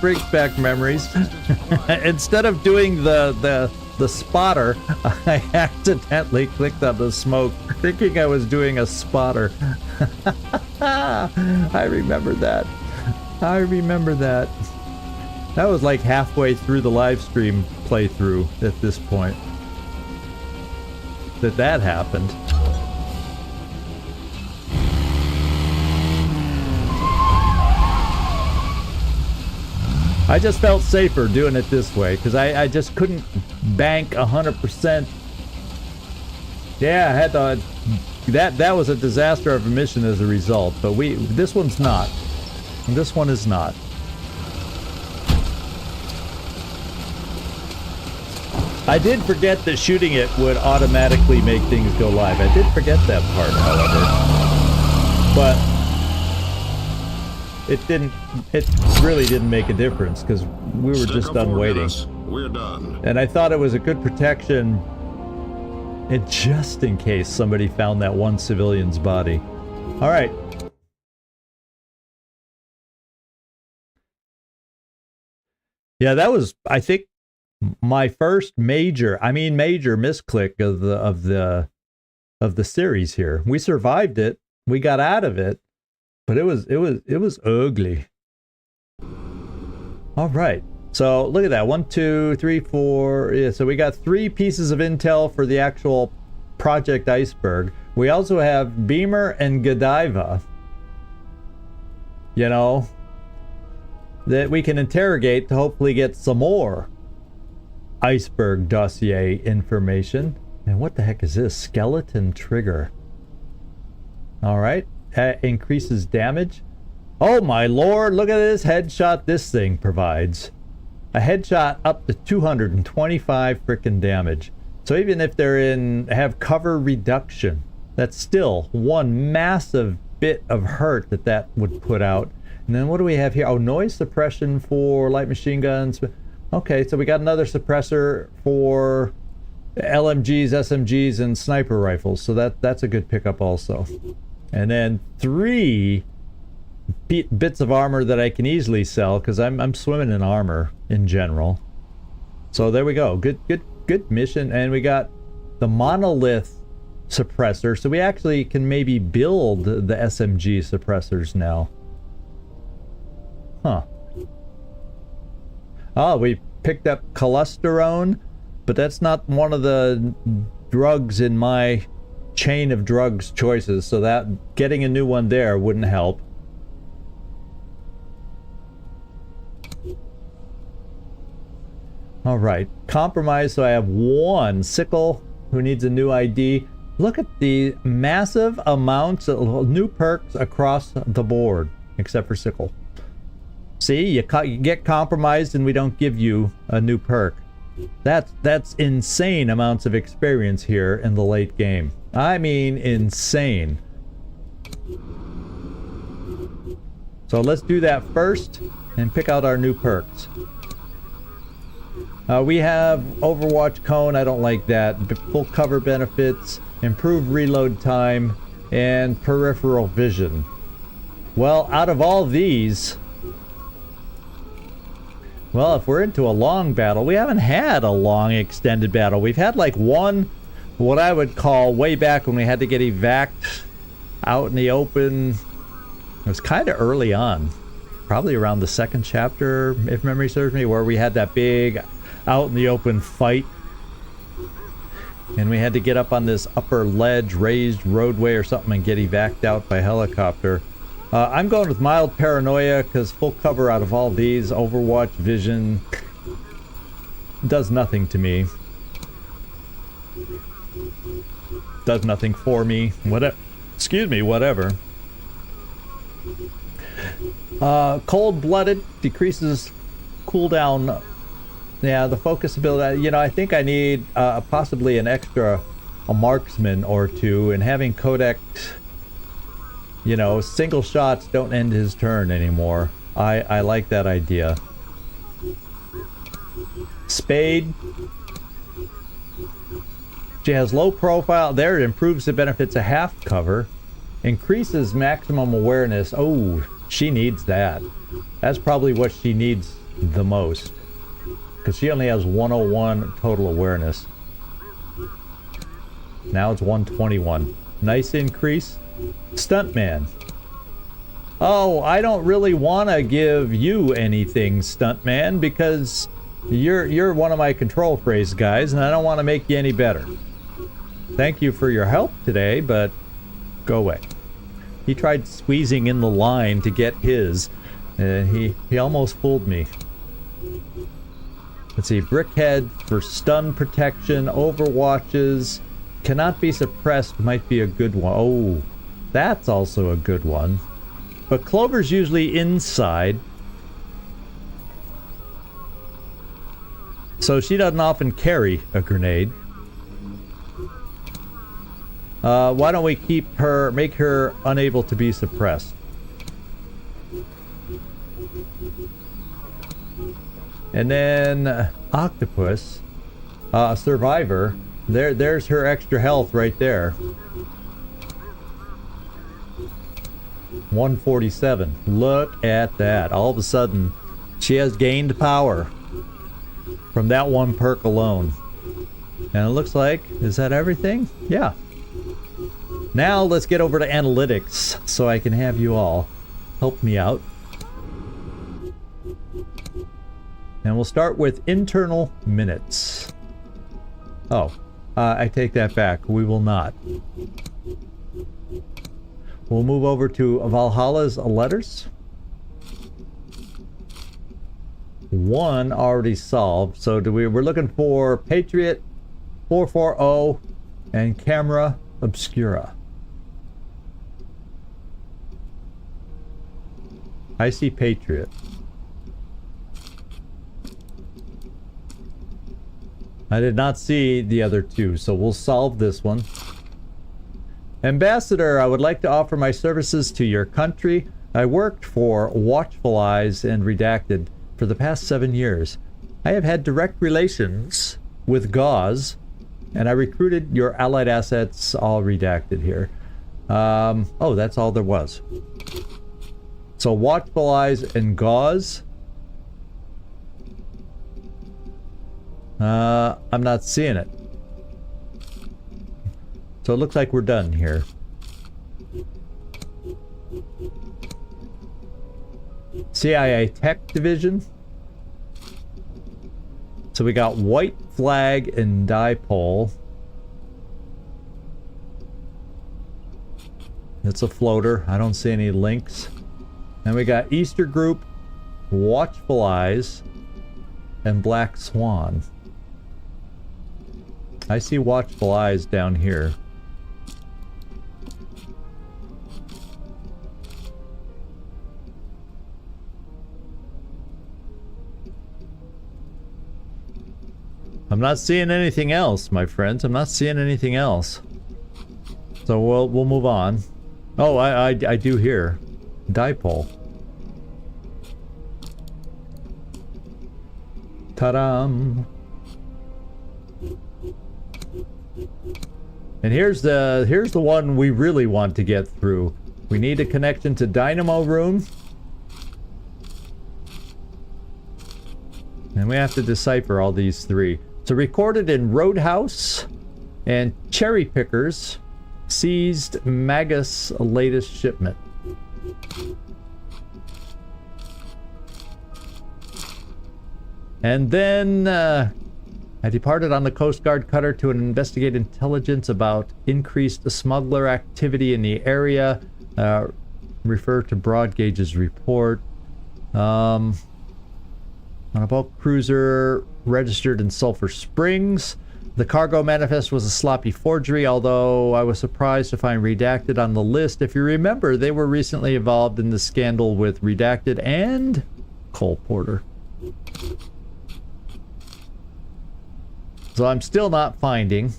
brings back memories. Instead of doing the spotter, I accidentally clicked on the smoke, thinking I was doing a spotter. I remember that. I remember that. That was like halfway through the live stream playthrough at this point that happened. I just felt safer doing it this way because I just couldn't bank 100%. Yeah, I had to that was a disaster of a mission as a result, but this one's not. This one is not. I did forget that shooting it would automatically make things go live. I did forget that part, however. But it really didn't make a difference because we were just done waiting. We're done. And I thought it was a good protection, and just in case somebody found that one civilian's body. All right. Yeah, that was, I think, my first major misclick of the series here. We survived it. We got out of it, but it was ugly. All right. So look at that. 1, 2, 3, 4. Yeah, so we got 3 pieces of intel for the actual Project Iceberg. We also have Beamer and Godiva, you know, that we can interrogate to hopefully get some more Iceberg dossier information. And what the heck is this? Skeleton trigger. All right. That increases damage. Oh my lord, look at this headshot this thing provides. A headshot up to 225 frickin' damage. So even if have cover reduction, that's still one massive bit of hurt that would put out. And then what do we have here? Oh, noise suppression for light machine guns. Okay, so we got another suppressor for LMGs, SMGs, and sniper rifles. So that's a good pickup also. And then 3 bits of armor that I can easily sell because I'm swimming in armor in general. So there we go. Good mission. And we got the monolith suppressor, so we actually can maybe build the SMG suppressors now. Huh. Oh, we picked up cholesterol, but that's not one of the drugs in my chain of drugs choices, so that getting a new one there wouldn't help. All right, compromise. So I have 1 Sickle who needs a new ID. Look at the massive amounts of new perks across the board, except for Sickle. See, you get compromised and we don't give you a new perk. That's insane amounts of experience here in the late game. I mean, insane. So let's do that first and pick out our new perks. We have Overwatch Cone. I don't like that. Full cover benefits, improved reload time, and peripheral vision. Well, out of all these, well, if we're into a long battle, we haven't had a long extended battle. We've had like one, what I would call way back when we had to get evac'd out in the open. It was kind of early on, probably around the 2nd chapter, if memory serves me, where we had that big out in the open fight. And we had to get up on this upper ledge, raised roadway or something and get evac'd out by helicopter. I'm going with mild paranoia because full cover out of all these, Overwatch vision does nothing to me. Does nothing for me. Whatever. Excuse me, whatever. Cold-blooded decreases cooldown. Yeah, the focus ability. You know, I think I need possibly a marksman or 2, and having Kodak. You know, single shots don't end his turn anymore. I like that idea. Spade. She has low profile. There, it improves the benefits of half cover. Increases maximum awareness. Oh, she needs that. That's probably what she needs the most. Because she only has 101 total awareness. Now it's 121. Nice increase. Stuntman. Oh, I don't really want to give you anything, Stuntman, because you're one of my control phrase guys, and I don't want to make you any better. Thank you for your help today, but go away. He tried squeezing in the line to get his, and he almost fooled me. Let's see, Brickhead for stun protection, overwatches, Cannot be suppressed might be a good one. Oh, that's also a good one. But Clover's usually inside. So she doesn't often carry a grenade. Why don't we make her unable to be suppressed? And then Octopus, Survivor, there's her extra health right there. 147. Look at that. All of a sudden, she has gained power from that one perk alone. And it looks like, is that everything? Yeah. Now let's get over to analytics so I can have you all help me out. And we'll start with internal minutes. Oh, I take that back. We will not. We'll move over to Valhalla's letters. One already solved. So we're looking for Patriot 440 and Camera Obscura. I see Patriot. I did not see the other two, so we'll solve this one. Ambassador, I would like to offer my services to your country. I worked for Watchful Eyes and Redacted for the past 7 years. I have had direct relations with Gauze, and I recruited your allied assets, all redacted here. Oh, that's all there was. So Watchful Eyes and Gauze. I'm not seeing it. So it looks like we're done here. CIA Tech Division. So we got White Flag and Dipole. It's a floater. I don't see any links. And we got Easter Group, Watchful Eyes, and Black Swan. I see Watchful Eyes down here. I'm not seeing anything else, my friends. I'm not seeing anything else. So we'll move on. Oh, I do hear Dipole. Ta-dam! And here's the one we really want to get through. We need a connection to Dynamo Room. And we have to decipher all these three. So recorded in Roadhouse and Cherry Pickers seized Magus' latest shipment. And then I departed on the Coast Guard cutter to investigate intelligence about increased smuggler activity in the area. Refer to Broadgage's report. On a boat cruiser registered in Sulphur Springs. The cargo manifest was a sloppy forgery, although I was surprised to find Redacted on the list. If you remember, they were recently involved in the scandal with Redacted and Cole Porter. So I'm still not finding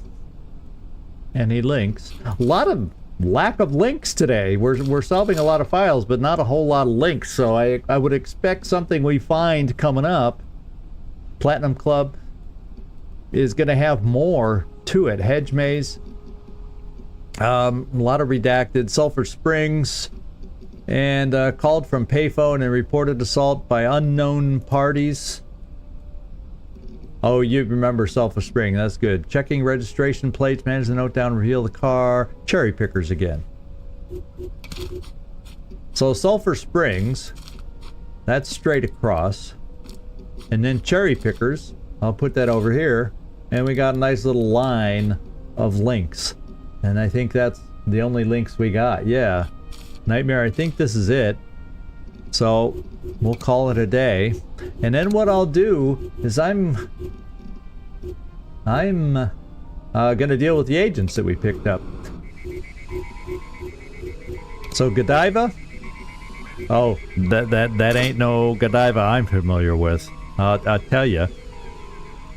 any links. A lot of lack of links today. We're solving a lot of files, but not a whole lot of links. So I would expect something we find coming up. Platinum Club is going to have more to it. Hedge Maze. A lot of Redacted. Sulphur Springs. And called from payphone and reported assault by unknown parties. Oh, you remember Sulphur Spring. That's good. Checking registration plates, manage the note down, reveal the car. Cherry Pickers again. So Sulphur Springs, that's straight across. And then Cherry Pickers, I'll put that over here. And we got a nice little line of links. And I think that's the only links we got. Yeah. Nightmare, I think this is it. So we'll call it a day. And then what I'll do is I'm gonna deal with the agents that we picked up. So Godiva? Oh, that ain't no Godiva I'm familiar with. I'll tell you.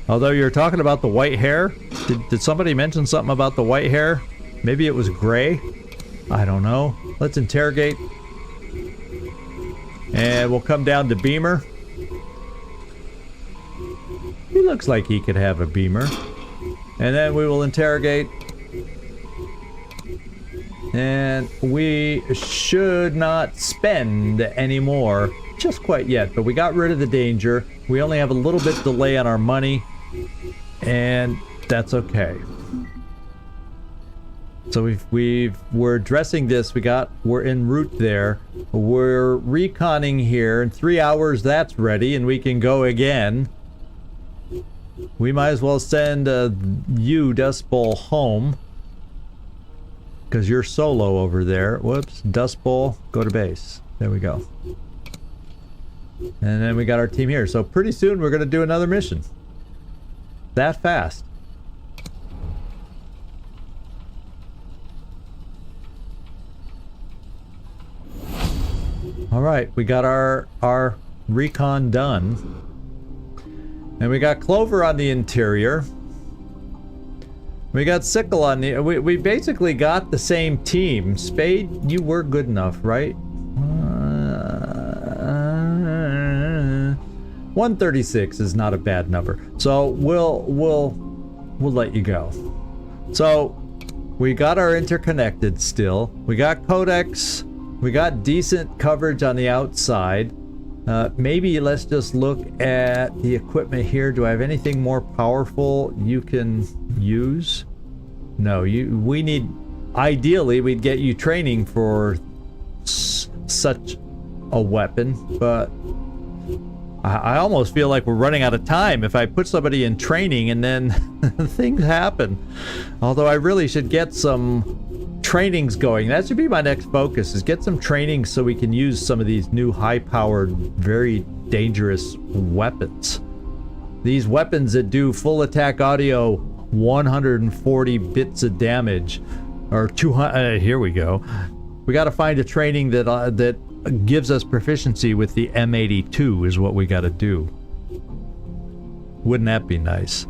Although you're talking about the white hair, did somebody mention something about the white hair? Maybe it was gray? I don't know. Let's interrogate. And we'll come down to Beamer. He looks like he could have a Beamer. And then we will interrogate. And we should not spend any more just quite yet, but we got rid of the danger. We only have a little bit delay on our money, and that's okay. So we're addressing this. We're en route there. We're reconning here. In 3 hours, that's ready, and we can go again. We might as well send you, Dust Bowl, home. Because you're solo over there. Whoops. Dust Bowl, go to base. There we go. And then we got our team here. So pretty soon we're going to do another mission. That fast. Alright, we got our recon done. And we got Clover on the interior. We got Sickle on the... We basically got the same team. Spade, you were good enough, right? 136 is not a bad number. So we'll let you go. So we got our interconnected still. We got codecs. We got decent coverage on the outside. Maybe let's just look at the equipment here. Do I have anything more powerful you can use? No, we need... Ideally, we'd get you training for such a weapon, but I almost feel like we're running out of time if I put somebody in training and then things happen. Although I really should get some trainings going. That should be my next focus, is get some training so we can use some of these new high-powered, very dangerous weapons. These weapons that do full attack audio, 140 bits of damage, or 200. Here we go. We got to find a training that gives us proficiency with the M82 is what we got to do. Wouldn't that be nice?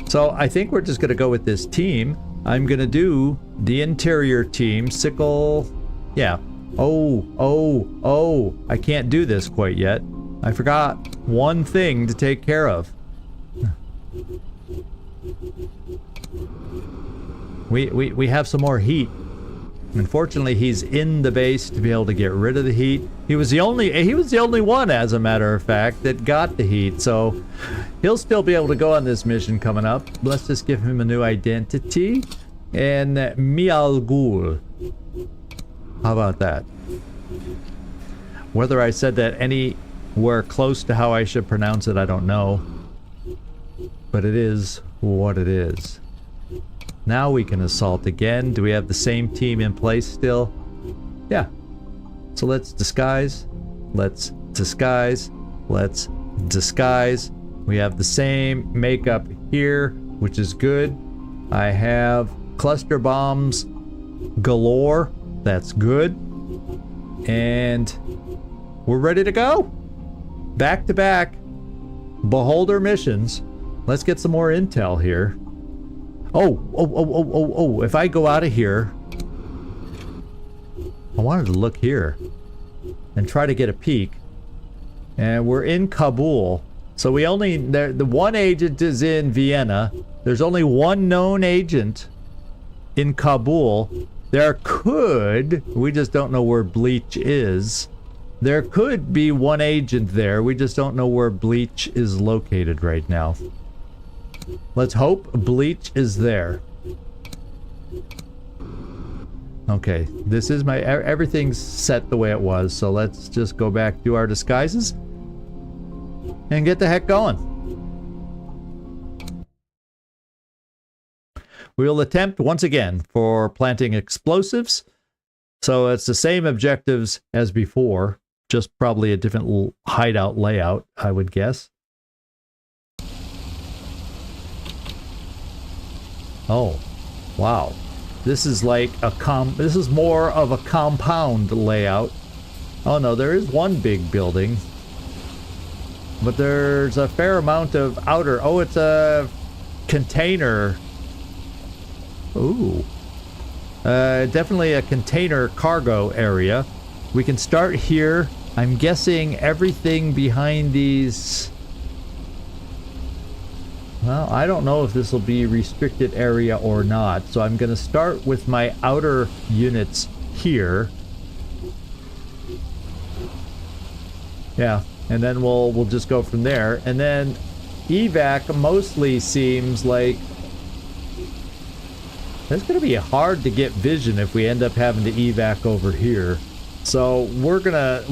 So I think we're just going to go with this team. I'm going to do the interior team. Sickle. Yeah. Oh. I can't do this quite yet. I forgot one thing to take care of. We have some more heat. Unfortunately, he's in the base to be able to get rid of the heat. He was the only one, as a matter of fact, that got the heat. So he'll still be able to go on this mission coming up. Let's just give him a new identity. And Mial Ghul. How about that? Whether I said that anywhere close to how I should pronounce it, I don't know. But it is what it is. Now we can assault again. Do we have the same team in place still? Yeah. So let's disguise. Let's disguise. Let's disguise. We have the same makeup here, which is good. I have cluster bombs galore. That's good. And we're ready to go. Back to back. Beholder missions. Let's get some more intel here. Oh, if I go out of here, I wanted to look here and try to get a peek. And we're in Kabul. So the one agent is in Vienna. There's only one known agent in Kabul. We just don't know where Bleach is. There could be one agent there. We just don't know where Bleach is located right now. Let's hope Bleach is there. Okay, this is everything's set the way it was, so let's just go back, do our disguises, and get the heck going. We'll attempt once again for planting explosives. So it's the same objectives as before, just probably a different hideout layout, I would guess. Oh, wow. This is like this is more of a compound layout. Oh no, there is one big building. But there's a fair amount of outer... Oh, it's a container. Ooh. Definitely a container cargo area. We can start here. I'm guessing everything behind these... Well, I don't know if this will be restricted area or not. So I'm going to start with my outer units here. Yeah. And then we'll just go from there. And then evac mostly seems like it's going to be hard to get vision if we end up having to evac over here. So we're gonna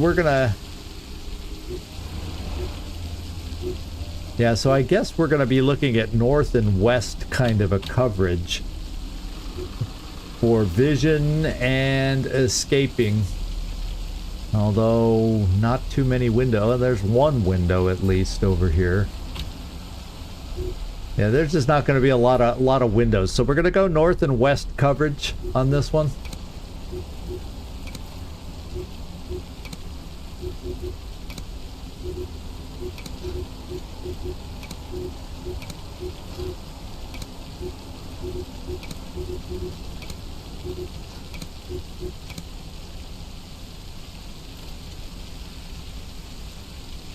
yeah, so I guess we're gonna be looking at north and west kind of a coverage for vision and escaping. Although, not too many windows. There's one window at least over here. Yeah, there's just not going to be a lot of windows. So we're going to go north and west coverage on this one.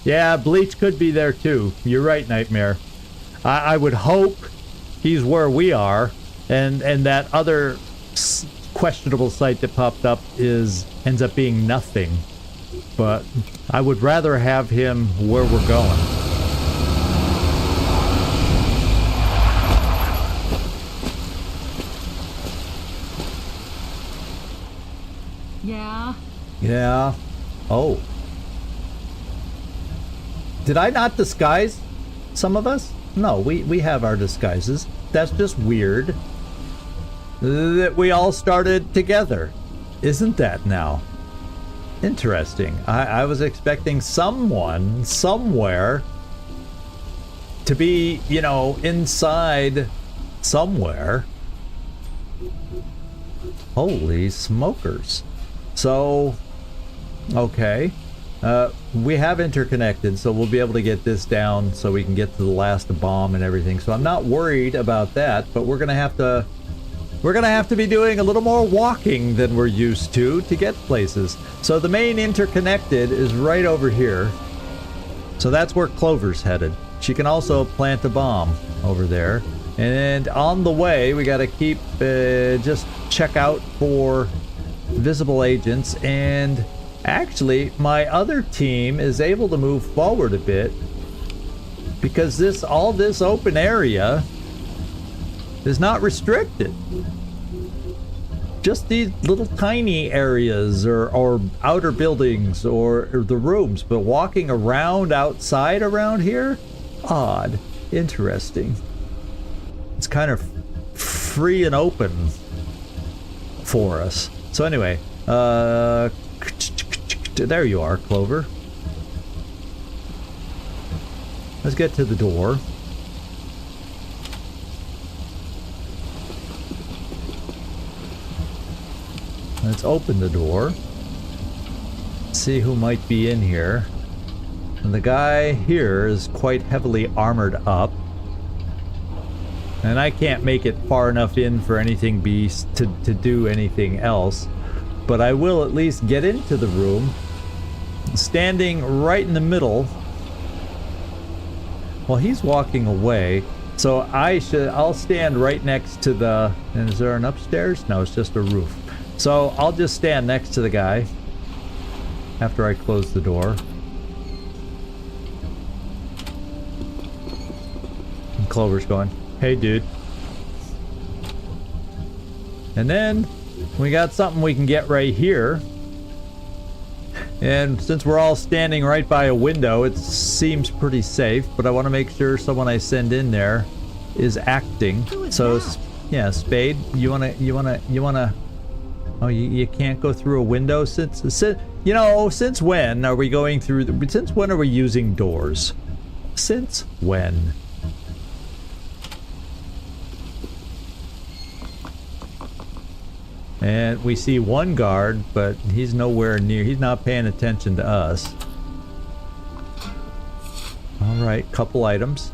Yeah, Bleach could be there too. You're right, Nightmare. I would hope he's where we are, and that other questionable site that popped up ends up being nothing. But I would rather have him where we're going. Yeah. Yeah. Oh. Did I not disguise some of us? No, we have our disguises. That's just weird. That we all started together. Isn't that now? Interesting. I was expecting someone, somewhere, to be, you know, inside somewhere. Holy smokers. So, okay. We have interconnected, so we'll be able to get this down so we can get to the last bomb and everything. So I'm not worried about that, but we're gonna have to be doing a little more walking than we're used to get places. So the main interconnected is right over here. So that's where Clover's headed. She can also plant a bomb over there. And on the way, we gotta keep just check out for visible agents. And actually, my other team is able to move forward a bit because all this open area is not restricted. Just these little tiny areas or outer buildings or the rooms, but walking around outside around here, odd, interesting. It's kind of free and open for us. So anyway, there you are, Clover. Let's get to the door. Let's open the door. See who might be in here. And the guy here is quite heavily armored up. And I can't make it far enough in for anything to do anything else. But I will at least get into the room. Standing right in the middle. Well, he's walking away. So I'll stand right next to the... And is there an upstairs? No, it's just a roof. So I'll just stand next to the guy after I close the door. And Clover's going, hey dude. And then we got something we can get right here. And since we're all standing right by a window, it seems pretty safe, but I want to make sure someone I send in there is acting. So yeah, Spade, you wanna oh, you can't go through a window since when are we going through since when are we using doors? Since when? And we see one guard, but he's nowhere near. He's not paying attention to us. Alright, couple items.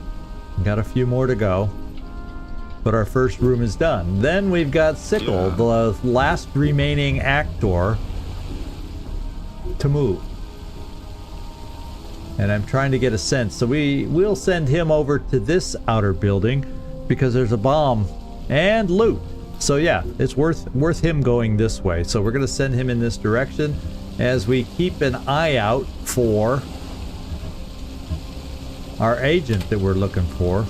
Got a few more to go. But our first room is done. Then we've got Sickle, the last remaining actor, to move. And I'm trying to get a sense. So we'll send him over to this outer building because there's a bomb and loot. So yeah, it's worth him going this way. So we're going to send him in this direction as we keep an eye out for our agent that we're looking for.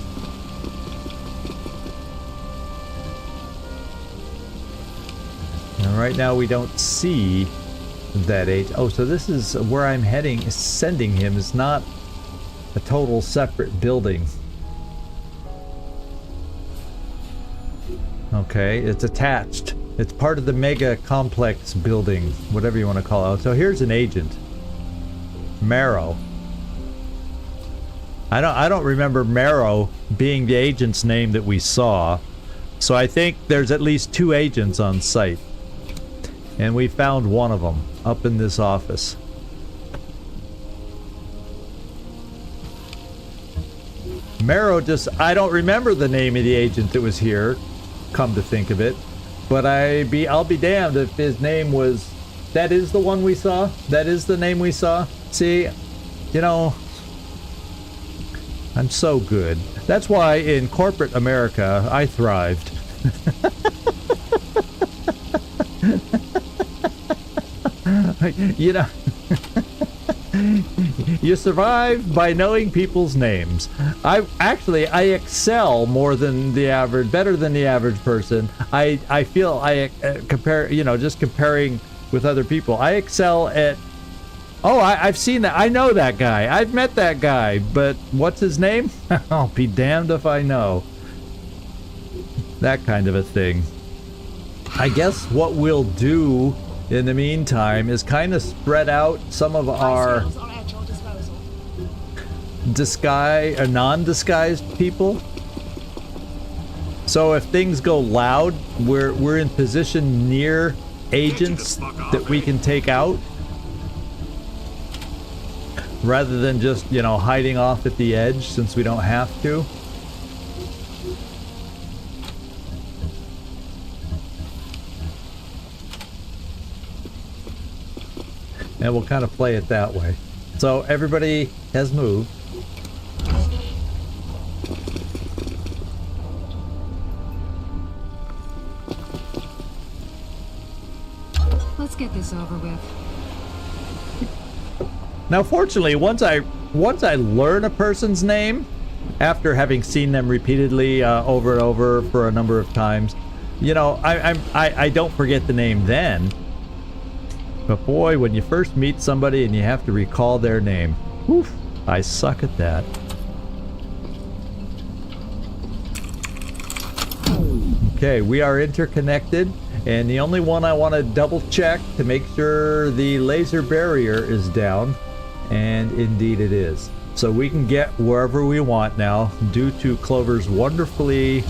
And right now we don't see that agent. Oh, so this is where I'm heading. Sending him is not a total separate building. Okay, it's attached. It's part of the mega complex building, whatever you want to call it. So here's an agent. Marrow. I don't remember Marrow being the agent's name that we saw. So I think there's at least 2 agents on site. And we found one of them up in this office. Marrow I don't remember the name of the agent that was here, come to think of it. But I'll be damned if his name was... That is the one we saw? That is the name we saw? See, you know, I'm so good. That's why in corporate America, I thrived. You know, you survive by knowing people's names. I excel more than the average, better than the average person. I feel compare, you know, just comparing with other people. I excel at, I've seen that. I know that guy. I've met that guy, but what's his name? I'll be damned if I know. That kind of a thing. I guess what we'll do in the meantime is kind of spread out some of our non-disguised people. So if things go loud, we're in position near agents that we can take out, rather than just, you know, hiding off at the edge since we don't have to. And we'll kind of play it that way. So everybody has moved. Let's get this over with. Now, fortunately, once I learn a person's name, after having seen them repeatedly over and over for a number of times, you know, I don't forget the name then. But boy, when you first meet somebody and you have to recall their name, whew, I suck at that. Okay, we are interconnected, and the only one I want to double check to make sure the laser barrier is down, and indeed it is. So we can get wherever we want now due to Clover's wonderfully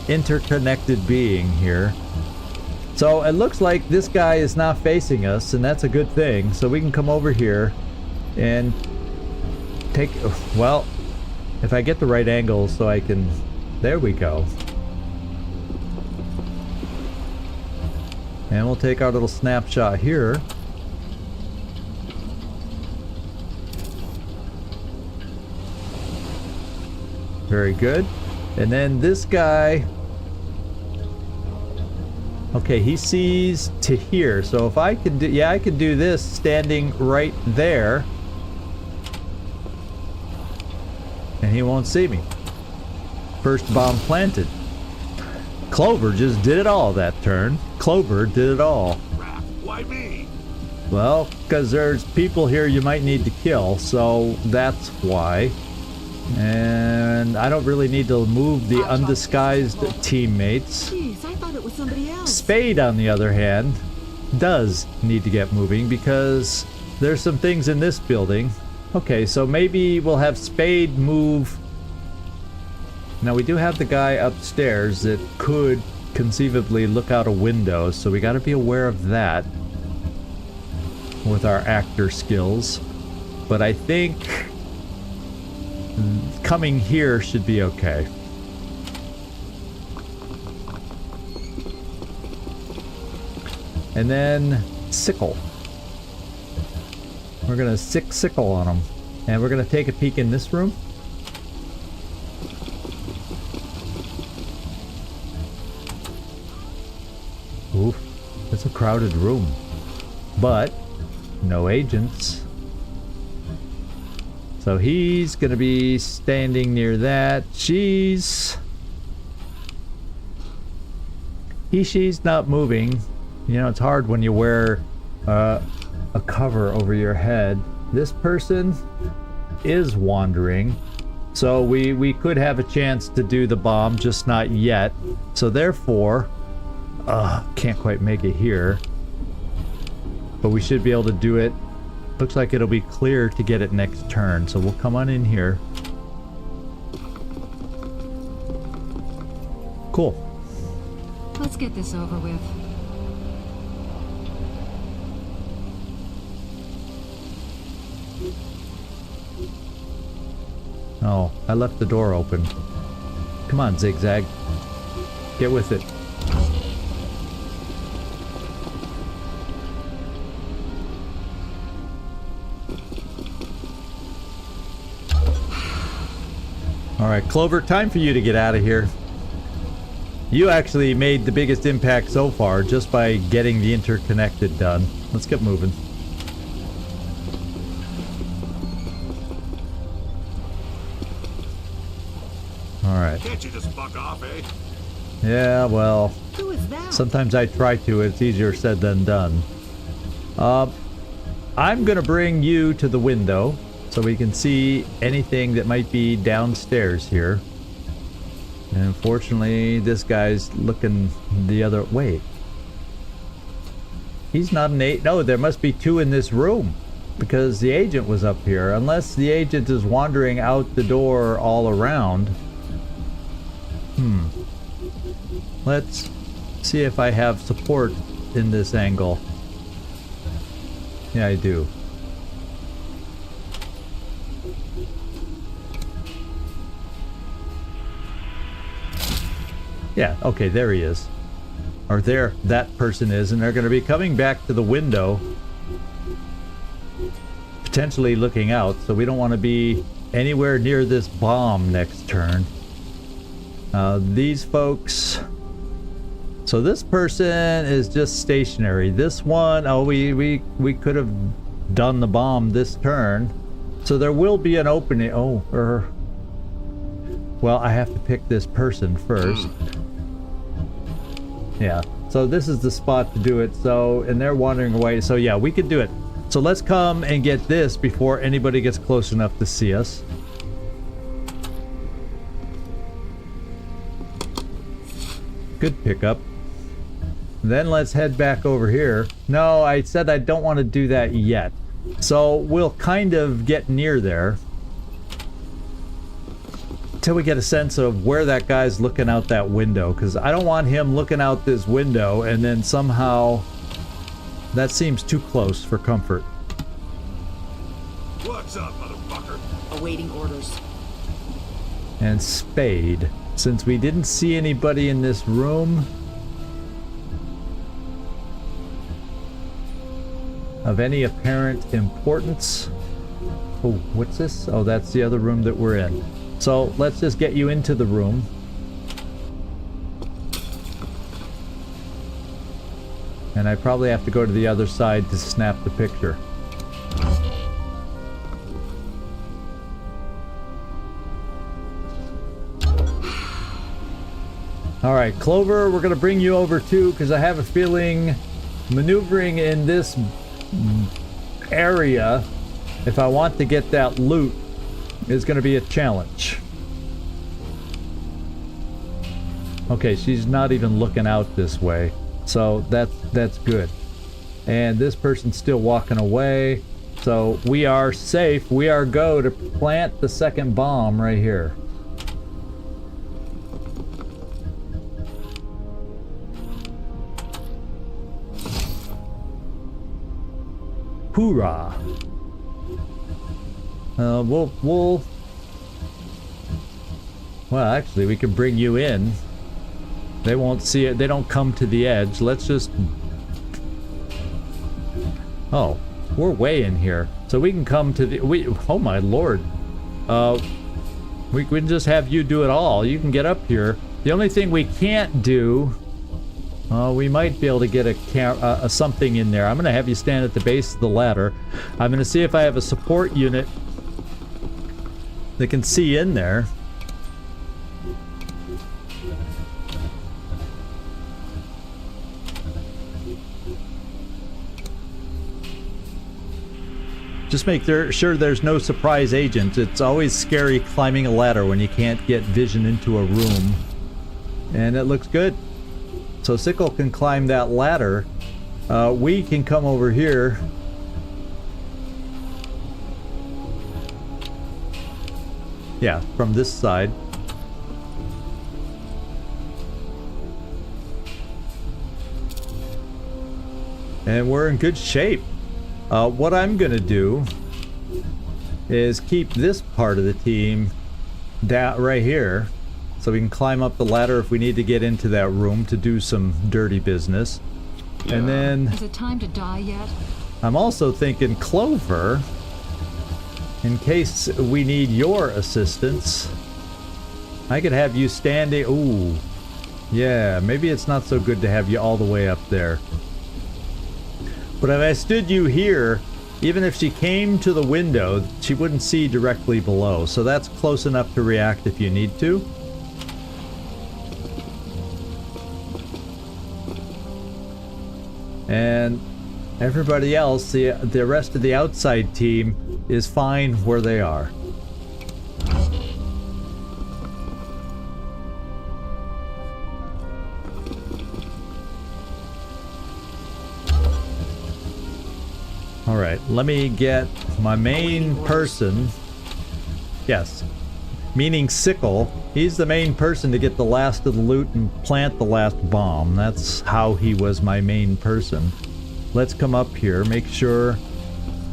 interconnected being here. So it looks like this guy is not facing us, and that's a good thing. So we can come over here and take, well, if I get the right angle so I can, there we go. And we'll take our little snapshot here. Very good. And then this guy, okay, he sees to here. So if I can do, yeah, I can do this standing right there. And he won't see me. First bomb planted. Clover just did it all that turn. Clover did it all. Why me? Well, because there's people here you might need to kill, so that's why. And I don't really need to move the undisguised teammates. Jeez, I thought it was somebody else. Spade, on the other hand, does need to get moving because there's some things in this building. Okay, so maybe we'll have Spade move. Now we do have the guy upstairs that could conceivably look out a window, so we got to be aware of that with our actor skills. But I think coming here should be okay. And then sickle. We're gonna sickle on them. And we're gonna take a peek in this room. Ooh, it's a crowded room. But no agents. So he's gonna be standing near that. She's not moving. You know, it's hard when you wear a cover over your head. This person is wandering, so we could have a chance to do the bomb, just not yet. So therefore, can't quite make it here, but we should be able to do it. Looks like it'll be clear to get it next turn, so we'll come on in here. Cool. Let's get this over with. Oh, I left the door open. Come on, Zigzag. Get with it. Alright, Clover, time for you to get out of here. You actually made the biggest impact so far just by getting the interconnected done. Let's get moving. Alright. Can't you just fuck off, eh? Yeah, well, Who is that? sometimes I try to. It's easier said than done. I'm gonna bring you to the window so we can see anything that might be downstairs here. And unfortunately, this guy's looking the other way. He's not an agent. No, there must be two in this room because the agent was up here. Unless the agent is wandering out the door all around. Let's see if I have support in this angle. Yeah, I do. Yeah, okay, there he is. Or there, that person is, and they're going to be coming back to the window, potentially looking out, so we don't want to be anywhere near this bomb next turn. These folks... So this person is just stationary. This one, oh, we could have done the bomb this turn. So there will be an opening. Oh, well, I have to pick this person first. Yeah, so this is the spot to do it. So, and they're wandering away. So yeah, we could do it. So let's come and get this before anybody gets close enough to see us. Good pickup. Then let's head back over here. No, I said I don't want to do that yet. So we'll kind of get near there till we get a sense of where that guy's looking out that window, because I don't want him looking out this window and then somehow that seems too close for comfort. What's up, motherfucker? Awaiting orders. And Spade. Since we didn't see anybody in this room of any apparent importance. Oh, what's this? Oh, that's the other room that we're in. So let's just get you into the room. And I probably have to go to the other side to snap the picture. Alright, Clover, we're going to bring you over too, because I have a feeling maneuvering in this area, if I want to get that loot, is going to be a challenge. Okay, she's not even looking out this way, so that's good. And this person's still walking away, so we are safe. We are go to plant the second bomb right here. Hoorah. Well, actually, we can bring you in. They won't see it. They don't come to the edge. Let's just... Oh, we're way in here. So we can come to the... Oh, my lord. We can just have you do it all. You can get up here. The only thing we can't do... we might be able to get a something in there. I'm going to have you stand at the base of the ladder. I'm going to see if I have a support unit that can see in there. Just make sure there's no surprise agent. It's always scary climbing a ladder when you can't get vision into a room. And it looks good. So Sickle can climb that ladder. We can come over here. Yeah, from this side. And we're in good shape. What I'm gonna do is keep this part of the team down right here, so we can climb up the ladder if we need to get into that room to do some dirty business. And then... Is it time to die yet? I'm also thinking Clover, in case we need your assistance. I could have you standing... Ooh. Yeah, maybe it's not so good to have you all the way up there. But if I stood you here, even if she came to the window, she wouldn't see directly below. So that's close enough to react if you need to. And everybody else, the rest of the outside team, is fine where they are. Alright, let me get my main person. Yes, meaning Sickle. He's the main person to get the last of the loot and plant the last bomb. That's how he was my main person. Let's come up here, make sure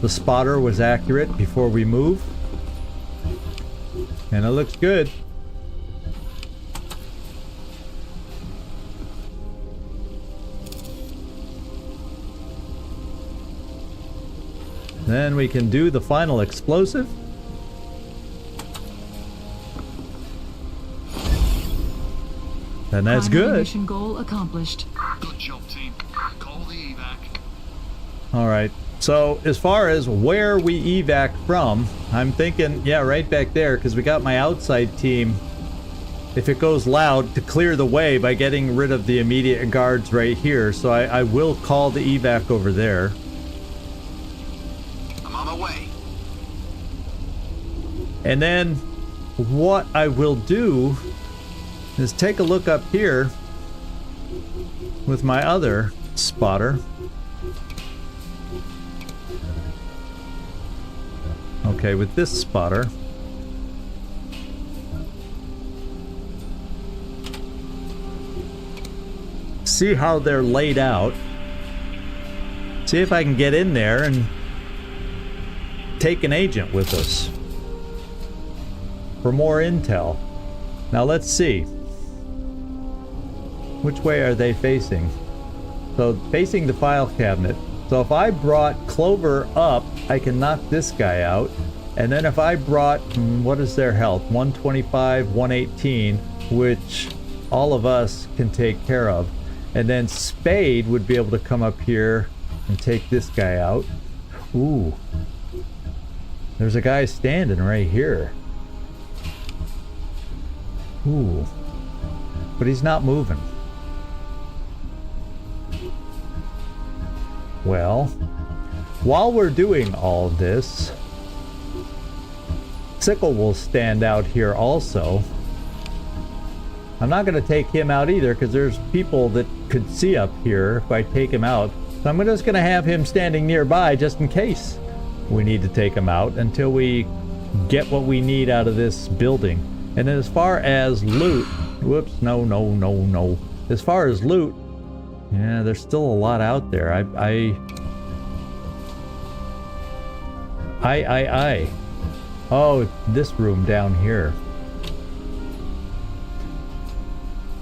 the spotter was accurate before we move. And it looks good. Then we can do the final explosive. And that's Primary good. Mission goal accomplished. Good job, team. Call the evac. Alright, so as far as where we evac from, I'm thinking, yeah, right back there, because we got my outside team, if it goes loud, to clear the way by getting rid of the immediate guards right here. So I will call the evac over there. And then what I will do is take a look up here with my other spotter. Okay, with this spotter. See how they're laid out. See if I can get in there and take an agent with us for more intel. Now let's see. Which way are they facing? So facing the file cabinet. So if I brought Clover up, I can knock this guy out. And then if I brought, what is their health? 125, 118, which all of us can take care of. And then Spade would be able to come up here and take this guy out. Ooh. There's a guy standing right here. Ooh. But he's not moving. Well, while we're doing all this, Sickle will stand out here also. I'm not going to take him out either because there's people that could see up here if I take him out. So I'm just going to have him standing nearby just in case we need to take him out until we get what we need out of this building. And then as far as loot, whoops, no. As far as loot, yeah, there's still a lot out there. I. Oh, this room down here.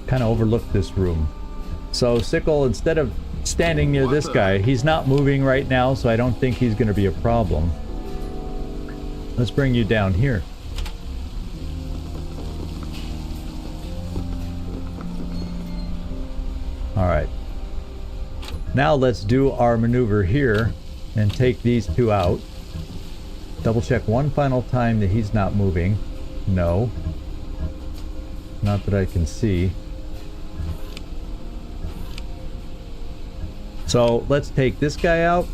Kind of overlooked this room. So Sickle, instead of standing near this guy, he's not moving right now, so I don't think he's going to be a problem. Let's bring you down here. Alright. Now let's do our maneuver here and take these two out. Double check one final time that he's not moving. No. Not that I can see. So let's take this guy out.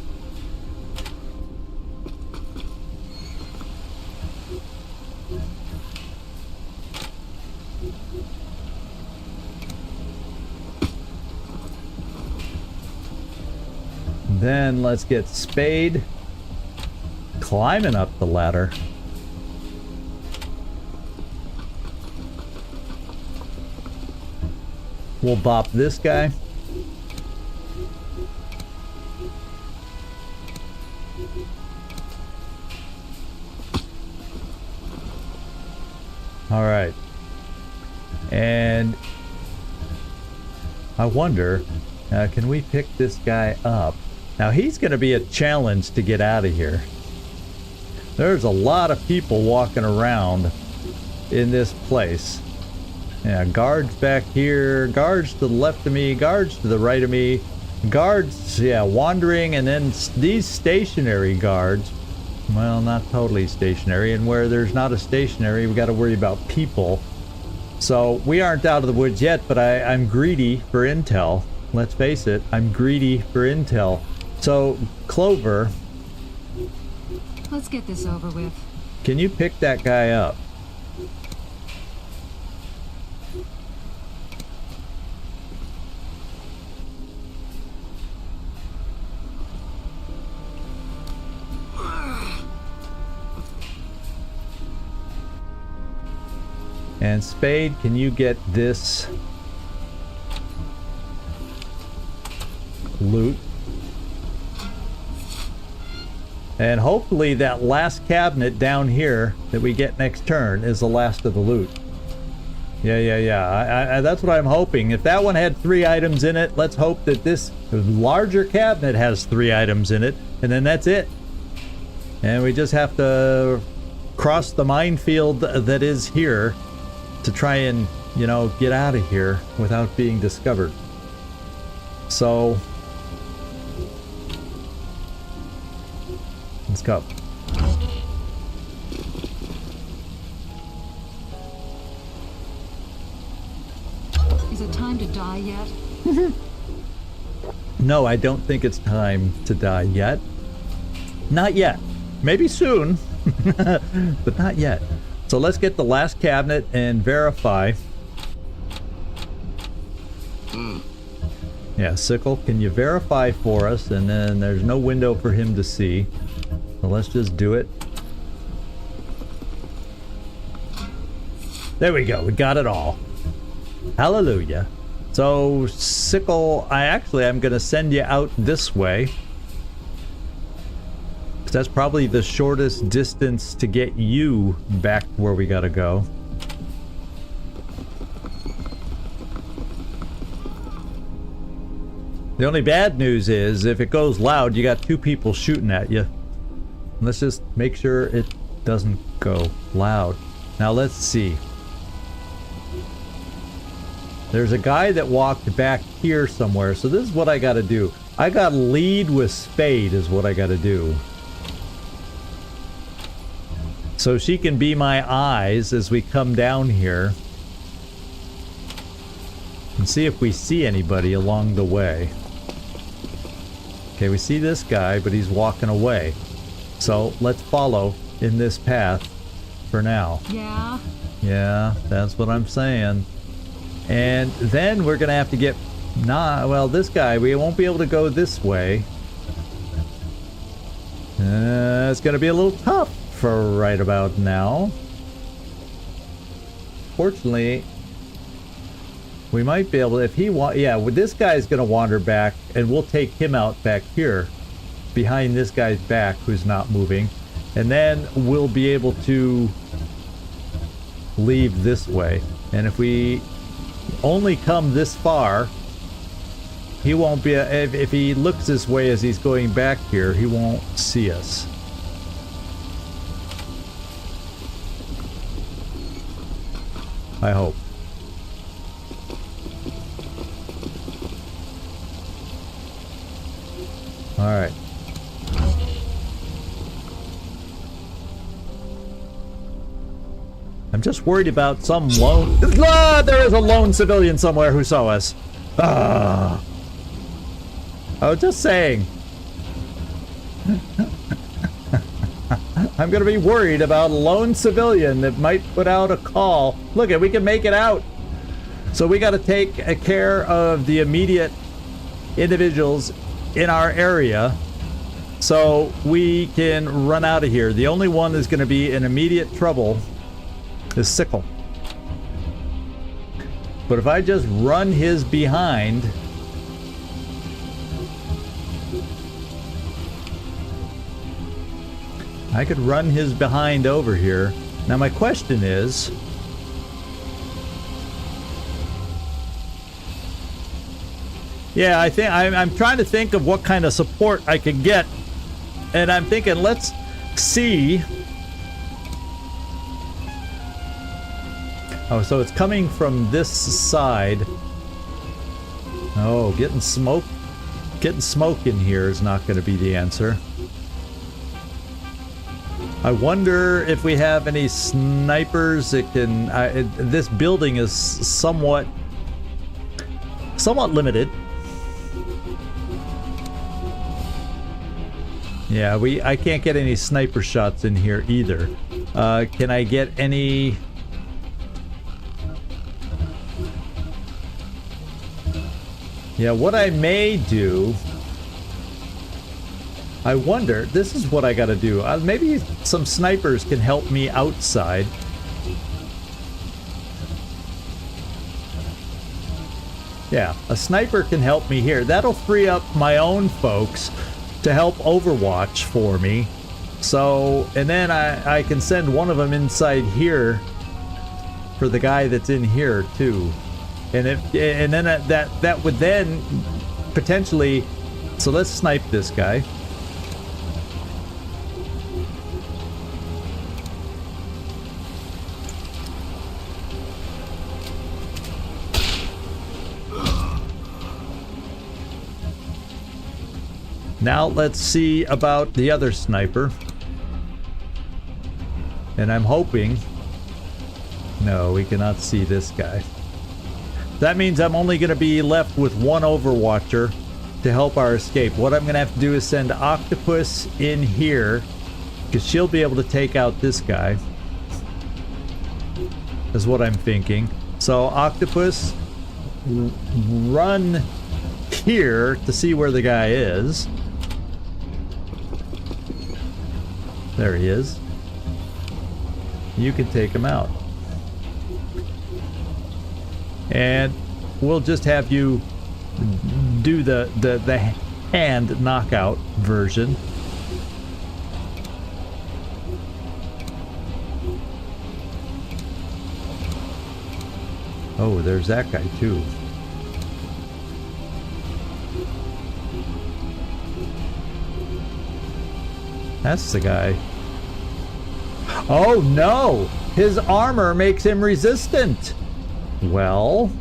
Then let's get Spade climbing up the ladder. We'll bop this guy. All right. And I wonder, can we pick this guy up? Now he's going to be a challenge to get out of here. There's a lot of people walking around in this place. Yeah, guards back here, guards to the left of me, guards to the right of me, guards, yeah, wandering, and then these stationary guards. Well, not totally stationary, and where there's not a stationary, we got to worry about people. So we aren't out of the woods yet, but I'm greedy for intel. Let's face it, I'm greedy for intel. So, Clover, Let's get this over with. can you pick that guy up? And Spade, can you get this loot? And hopefully that last cabinet down here that we get next turn is the last of the loot. Yeah. That's what I'm hoping. If that one had 3 items in it, let's hope that this larger cabinet has 3 items in it, and then that's it. And we just have to cross the minefield that is here to try and, you know, get out of here without being discovered. So let's go. Is it time to die yet? No, I don't think it's time to die yet. Not yet. Maybe soon, but not yet. So let's get the last cabinet and verify. Yeah, Sickle, can you verify for us? And then there's no window for him to see. So let's just do it. There we go. We got it all. Hallelujah. So, Sickle, I'm going to send you out this way. Because that's probably the shortest distance to get you back where we got to go. The only bad news is, if it goes loud, you got 2 people shooting at you. Let's just make sure it doesn't go loud. Now let's see. There's a guy that walked back here somewhere, so this is what I gotta do. I gotta lead with Spade is what I gotta do. So she can be my eyes as we come down here. And see if we see anybody along the way. Okay, we see this guy, but he's walking away. So let's follow in this path for now. Yeah. Yeah, that's what I'm saying. And then we're gonna have to get, this guy, we won't be able to go this way. It's gonna be a little tough for right about now. Fortunately, we might be able to, if he this guy's gonna wander back, and we'll take him out back here behind this guy's back who's not moving. And then we'll be able to leave this way. And if we only come this far, he won't be, if he looks this way as he's going back here, he won't see us. I hope. All right. I'm just worried about some lone... Ah, there is a lone civilian somewhere who saw us. Ah. I was just saying. I'm gonna be worried about a lone civilian that might put out a call. Look, we can make it out. So we got to take care of the immediate individuals in our area so we can run out of here. The only one that's going to be in immediate trouble is Sickle. But if I just run his behind... I could run his behind over here. Now my question is... Yeah, I think I'm trying to think of what kind of support I could get. And I'm thinking, let's see... Oh, so it's coming from this side. Oh, getting smoke in here is not going to be the answer. I wonder if we have any snipers that can... this building is somewhat limited. Yeah, I can't get any sniper shots in here either. Can I get any... Yeah, what I may do... I wonder, this is what I gotta do. Maybe some snipers can help me outside. Yeah, a sniper can help me here. That'll free up my own folks to help Overwatch for me. So, and then I can send one of them inside here for the guy that's in here too. And then that would then potentially... So let's snipe this guy. Now let's see about the other sniper. And I'm hoping... No, we cannot see this guy. That means I'm only going to be left with one Overwatcher to help our escape. What I'm going to have to do is send Octopus in here, because she'll be able to take out this guy. Is what I'm thinking. So Octopus, run here to see where the guy is. There he is. You can take him out. And we'll just have you do the hand knockout version. Oh, there's that guy too. That's the guy. Oh no! His armor makes him resistant! Well,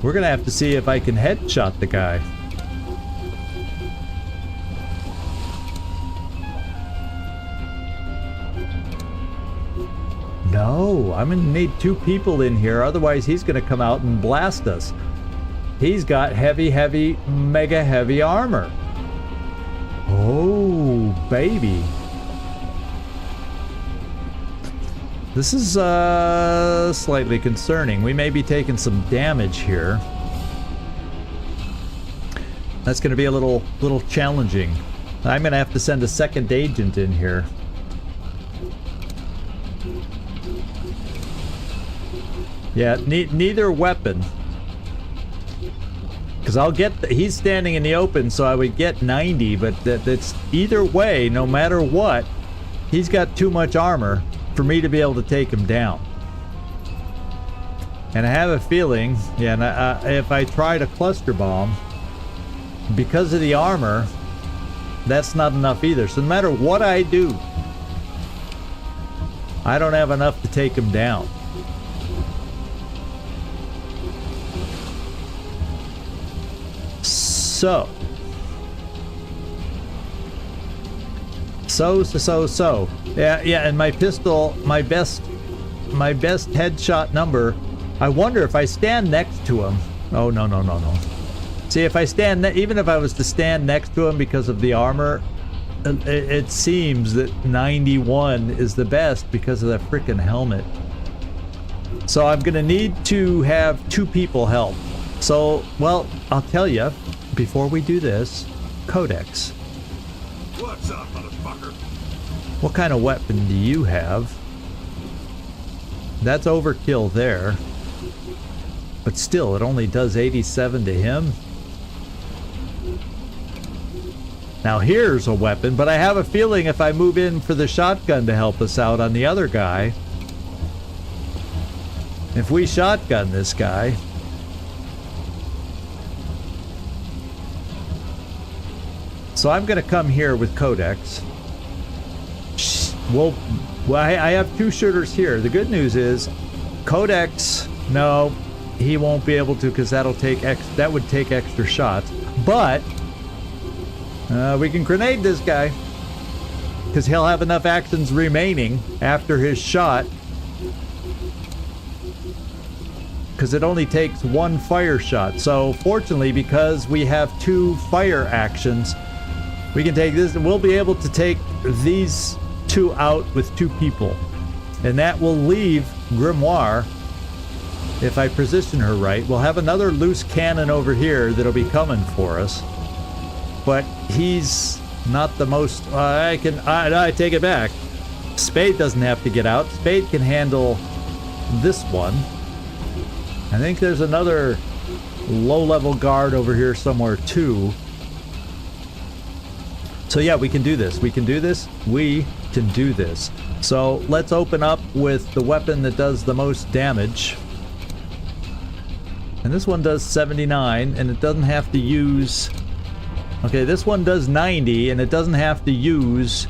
we're gonna have to see if I can headshot the guy. No, I'm gonna need two people in here, otherwise he's gonna come out and blast us. He's got heavy, mega heavy armor. Oh, baby. This is slightly concerning. We may be taking some damage here. That's going to be a little challenging. I'm going to have to send a second agent in here. Yeah, neither weapon Because I'll get, he's standing in the open, so I would get 90, but that's either way, no matter what, he's got too much armor for me to be able to take him down. And I have a feeling, yeah, and if I try to cluster bomb, because of the armor, that's not enough either. So no matter what I do, I don't have enough to take him down. So. Yeah, and my pistol, my best headshot number, I wonder if I stand next to him. Oh, no. See, if I stand, even if I was to stand next to him because of the armor, it seems that 91 is the best because of that freaking helmet. So I'm gonna need to have 2 people help. So, well, I'll tell you, before we do this, Codex. What's up, motherfucker? What kind of weapon do you have? That's overkill there. But still, it only does 87 to him. Now here's a weapon, but I have a feeling if I move in for the shotgun to help us out on the other guy, if we shotgun this guy, so I'm gonna come here with Codex. Well, I have 2 shooters here. The good news is Codex, no, he won't be able to because that would take extra shots. But we can grenade this guy because he'll have enough actions remaining after his shot, because it only takes 1 fire shot. So fortunately, because we have 2 fire actions, we can take this, and we'll be able to take these 2 out with 2 people, and that will leave Grimoire. If I position her right, we'll have another loose cannon over here that'll be coming for us. But he's not the most. I take it back. Spade doesn't have to get out. Spade can handle this one. I think there's another low-level guard over here somewhere too. So yeah, we can do this. We can do this. We can do this. So let's open up with the weapon that does the most damage. And this one does 79, and it doesn't have to use... Okay, this one does 90, and it doesn't have to use...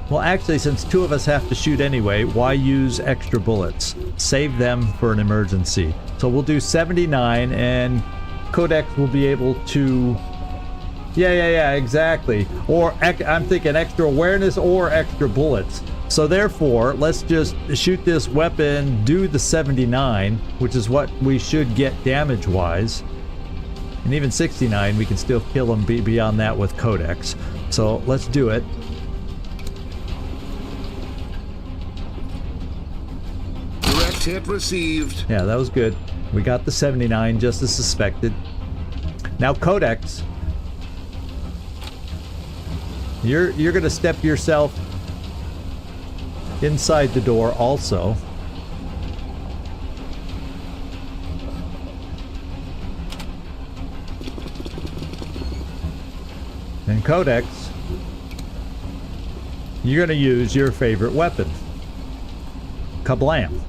Well, actually, since 2 of us have to shoot anyway, why use extra bullets? Save them for an emergency. So we'll do 79, and Codex will be able to... Yeah, exactly. Or, I'm thinking extra awareness or extra bullets. So therefore, let's just shoot this weapon, do the 79, which is what we should get damage-wise. And even 69, we can still kill him beyond that with Codex. So let's do it. Direct hit received. Yeah, that was good. We got the 79 just as suspected. Now Codex, you're gonna step yourself inside the door also. And Codex, you're gonna use your favorite weapon. Kablam.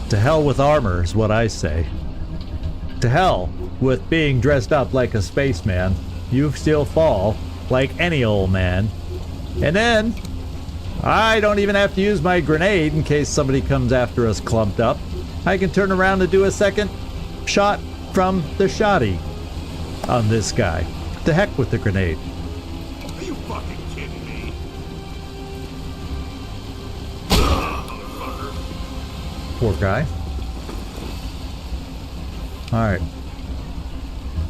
To hell with armor is what I say. To hell with being dressed up like a spaceman. You still fall like any old man. And then I don't even have to use my grenade in case somebody comes after us clumped up. I can turn around and do a second shot from the shotty on this guy. To heck with the grenade. Are you fucking kidding me? Poor guy. Alright.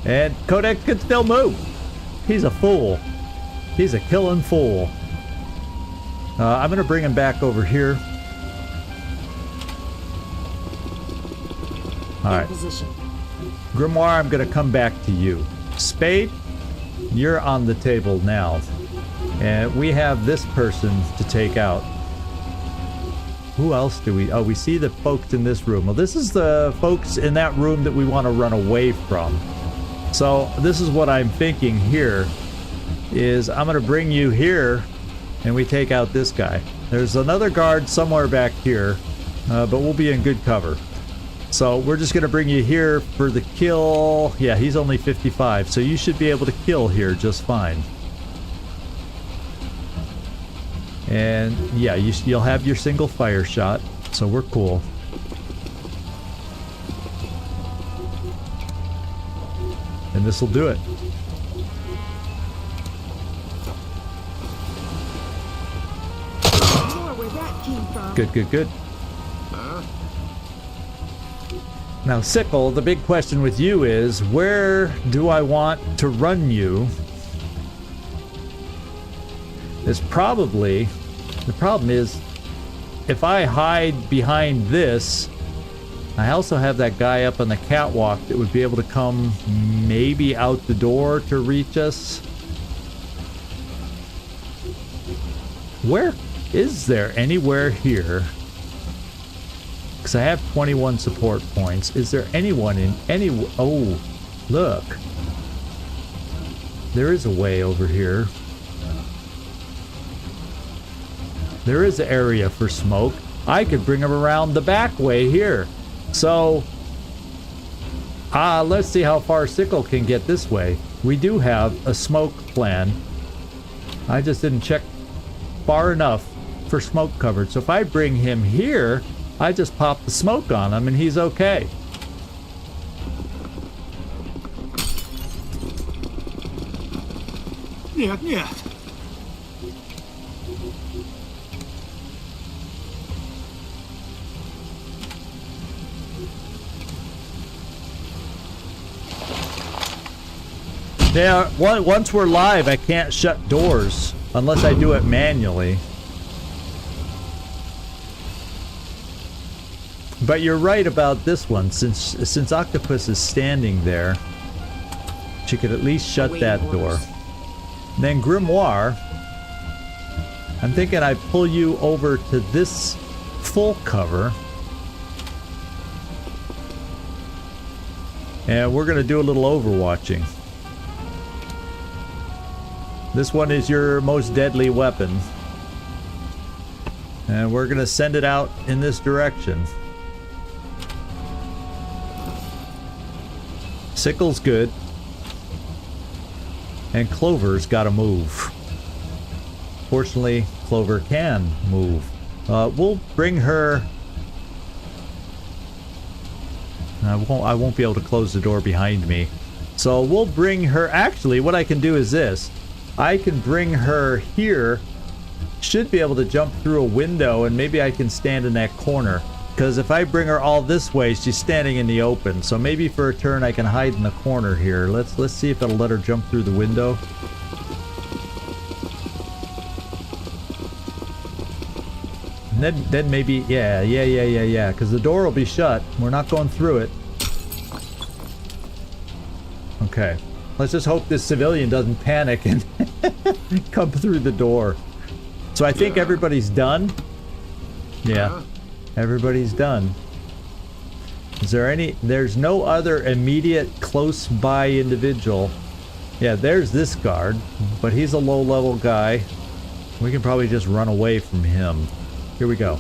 And Codex can still move. He's a fool. He's a killing fool. I'm going to bring him back over here. Alright. Grimoire, I'm going to come back to you. Spade, you're on the table now. And we have this person to take out. who else do we... Oh, we see the folks in this room. Well, this is the folks in that room that we want to run away from. So this is what I'm thinking here, is I'm going to bring you here, and we take out this guy. There's another guard somewhere back here, but we'll be in good cover. So we're just going to bring you here for the kill. Yeah, he's only 55, so you should be able to kill here just fine. And yeah, you'll have your single fire shot, so we're cool. And this will do it. Where that came from. Good, good, good. Now, Sickle, the big question with you is, where do I want to run you? It's probably... The problem is, if I hide behind this, I also have that guy up on the catwalk that would be able to come maybe out the door to reach us. Where is there anywhere here? Because I have 21 support points. Is there anyone in any... Oh, look. There is a way over here. There is an area for smoke. I could bring him around the back way here. So, let's see how far Sickle can get this way. We do have a smoke plan. I just didn't check far enough for smoke coverage. So if I bring him here, I just pop the smoke on him and he's okay. Yeah, yeah. Yeah, once we're live, I can't shut doors unless I do it manually. But you're right about this one. Since Octopus is standing there, she could at least shut that door. Then Grimoire, I'm thinking I pull you over to this full cover. And we're going to do a little overwatching. This one is your most deadly weapon. And we're going to send it out in this direction. Sickle's good. And Clover's got to move. Fortunately, Clover can move. We'll bring her... I won't be able to close the door behind me. So we'll bring her... Actually, what I can do is this. I can bring her here. Should be able to jump through a window, and maybe I can stand in that corner. Because if I bring her all this way, she's standing in the open. So maybe for a turn I can hide in the corner here. Let's see if it'll let her jump through the window. And then maybe, yeah. Because the door will be shut. We're not going through it. Okay. Let's just hope this civilian doesn't panic and come through the door. So I think everybody's done. Yeah. Everybody's done. Is there any... There's no other immediate close by individual. Yeah, there's this guard, but he's a low level guy. We can probably just run away from him. Here we go.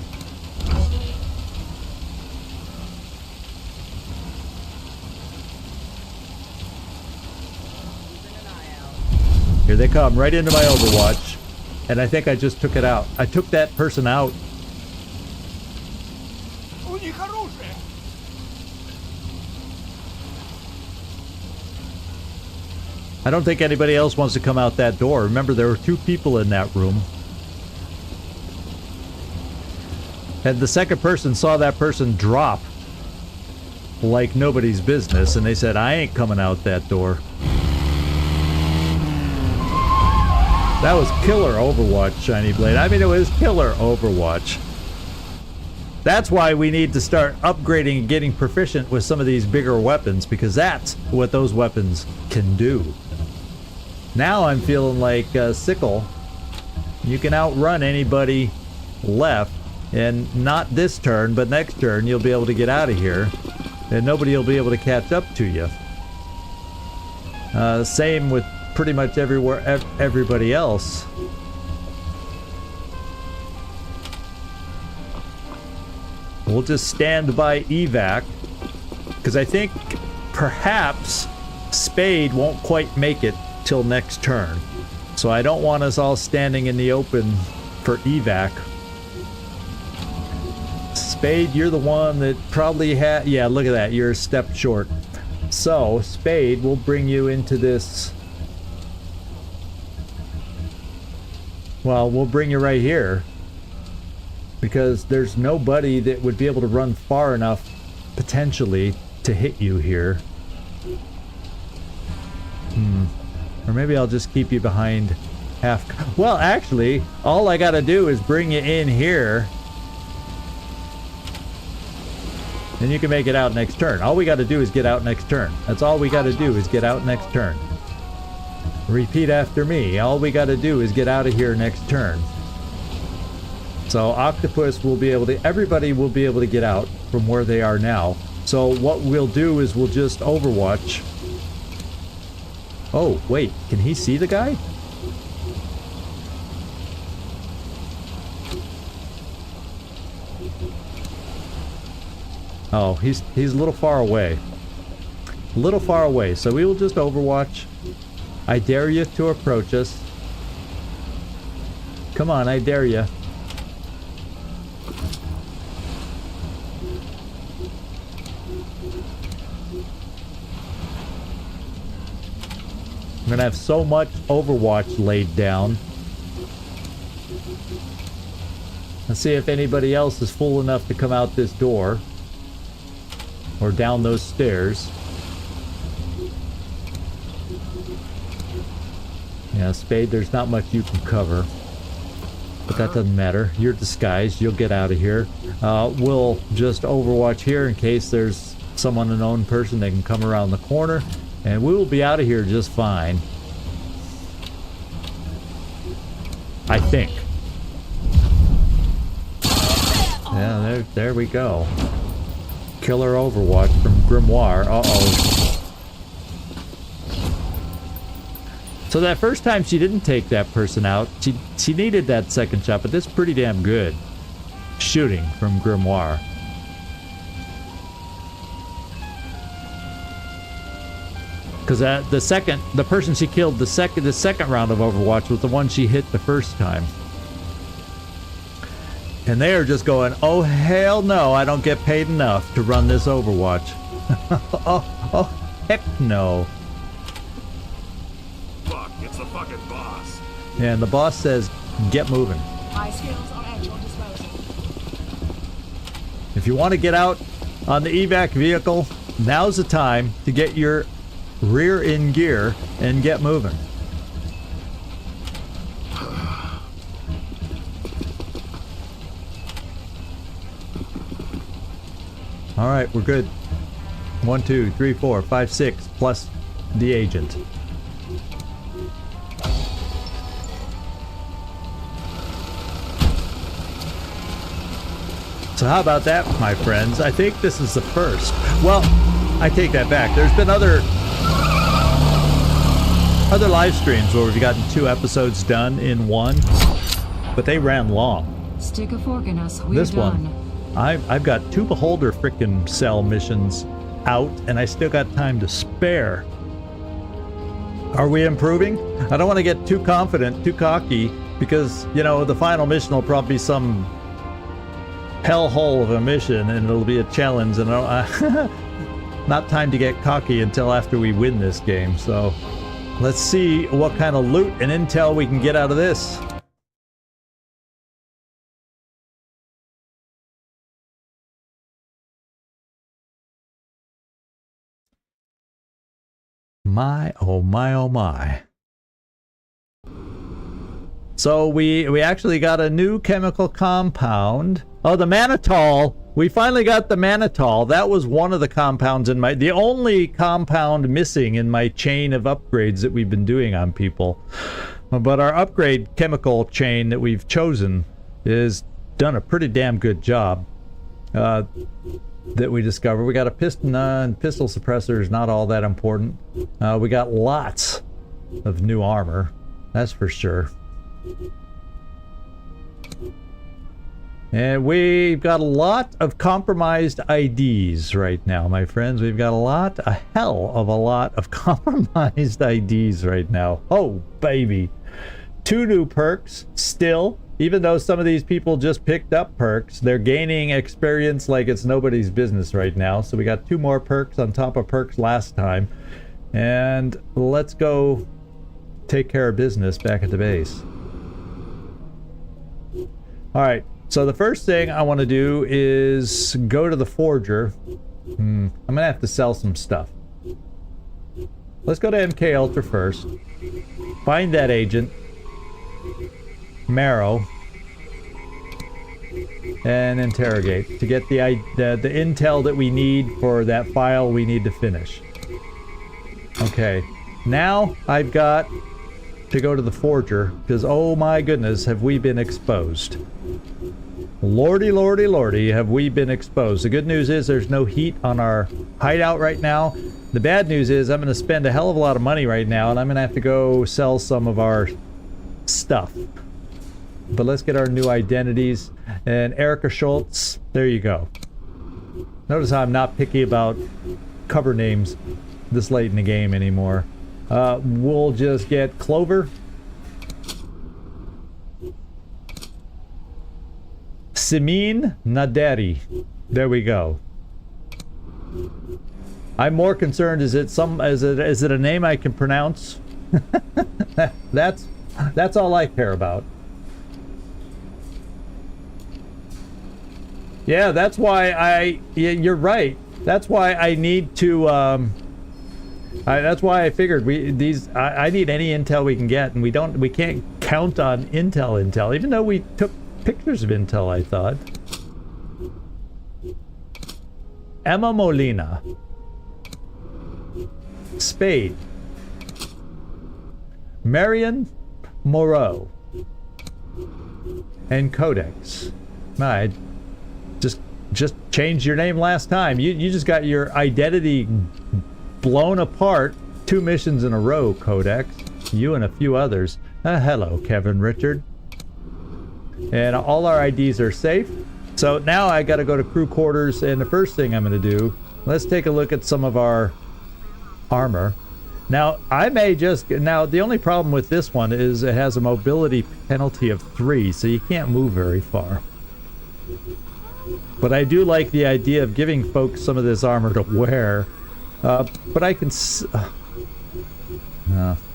Here they come, right into my Overwatch. And I think I just took it out. I took that person out. I don't think anybody else wants to come out that door. Remember, there were 2 people in that room. And the second person saw that person drop like nobody's business, and they said, I ain't coming out that door. That was killer Overwatch, Shiny Blade. I mean, it was killer Overwatch. That's why we need to start upgrading and getting proficient with some of these bigger weapons, because that's what those weapons can do. Now I'm feeling like Sickle. You can outrun anybody left, and not this turn, but next turn, you'll be able to get out of here, and nobody will be able to catch up to you. Same with pretty much everybody else. We'll just stand by evac, because I think perhaps Spade won't quite make it till next turn. So I don't want us all standing in the open for evac. Spade, you're the one that probably had... Yeah, look at that. You're a step short. So, Spade will bring you into this... Well, we'll bring you right here. Because there's nobody that would be able to run far enough, potentially, to hit you here. Or maybe I'll just keep you behind half... Well, actually, all I gotta do is bring you in here. And you can make it out next turn. All we gotta do is get out next turn. That's all we gotta do is get out next turn. Repeat after me. All we gotta do is get out of here next turn. So Octopus will be able to... Everybody will be able to get out from where they are now. So what we'll do is we'll just overwatch... Oh, wait. Can he see the guy? Oh, he's a little far away. A little far away. So we will just overwatch. I dare you to approach us. Come on, I dare you. I'm gonna have so much Overwatch laid down. Let's see if anybody else is fool enough to come out this door. Or down those stairs. Yeah, Spade, there's not much you can cover. But that doesn't matter. You're disguised. You'll get out of here. We'll just Overwatch here in case there's some unknown person that can come around the corner. And we will be out of here just fine. I think. Yeah, there we go. Killer Overwatch from Grimoire. Uh-oh. So that first time she didn't take that person out. She needed that second shot, but that's pretty damn good. Shooting from Grimoire. Because the person she killed the second round of Overwatch was the one she hit the first time. And they are just going, oh hell no, I don't get paid enough to run this Overwatch. oh heck no. Fuck, it's the fucking boss. And the boss says, get moving. My skills are at your disposal. If you want to get out on the evac vehicle, now's the time to get your rear in gear and get moving. All right, we're good. 1, 2, 3, 4, 5, 6 plus the agent. So how about that, my friends? I think this is the first. Well, I take that back. There's been other live streams where we've gotten 2 episodes done in one, but they ran long. Stick a fork in us. We're This done. one, I've got 2 Beholder frickin' cell missions out, and I still got time to spare. Are we improving? I don't want to get too confident, too cocky, because, you know, the final mission will probably be some hellhole of a mission, and it'll be a challenge, and not time to get cocky until after we win this game. So let's see what kind of loot and intel we can get out of this. My, oh my, oh my. So we actually got a new chemical compound. Oh, the mannitol. We finally got the mannitol. That was one of the compounds in the only compound missing in my chain of upgrades that we've been doing on people. But our upgrade chemical chain that we've chosen is done a pretty damn good job that we discovered. We got a piston and pistol suppressor is not all that important. We got lots of new armor, that's for sure. And we've got a lot of compromised IDs right now, my friends. We've got a hell of a lot of compromised IDs right now. Oh, baby. 2 new perks still. Even though some of these people just picked up perks, they're gaining experience like it's nobody's business right now. So we got 2 more perks on top of perks last time. And let's go take care of business back at the base. Alright, so the first thing I want to do is go to the forger. I'm going to have to sell some stuff. Let's go to MK Ultra first. Find that agent. Marrow, and interrogate to get the intel that we need for that file we need to finish. Okay, now I've got to go to the forger because oh my goodness, have we been exposed. Lordy, lordy, lordy, have we been exposed. The good news is there's no heat on our hideout right now. The bad news is I'm going to spend a hell of a lot of money right now and I'm going to have to go sell some of our stuff. But let's get our new identities. And Erica Schultz, there you go. Notice how I'm not picky about cover names this late in the game anymore. We'll just get Clover. Simin Naderi. There we go. I'm more concerned, is it a name I can pronounce? That's all I care about. Yeah, that's why you're right. That's why I need to that's why I figured I need any intel we can get, and we can't count on intel even though we took pictures of intel, I thought. Emma Molina. Spade. Marion Moreau. And Codex. I just changed your name last time. You just got your identity blown apart 2 missions in a row, Codex. You and a few others. Hello, Kevin Richard. And all our IDs are safe. So now I got to go to crew quarters, and the first thing I'm going to do, let's take a look at some of our armor. Now, the only problem with this one is it has a mobility penalty of 3, so you can't move very far. But I do like the idea of giving folks some of this armor to wear. But I can...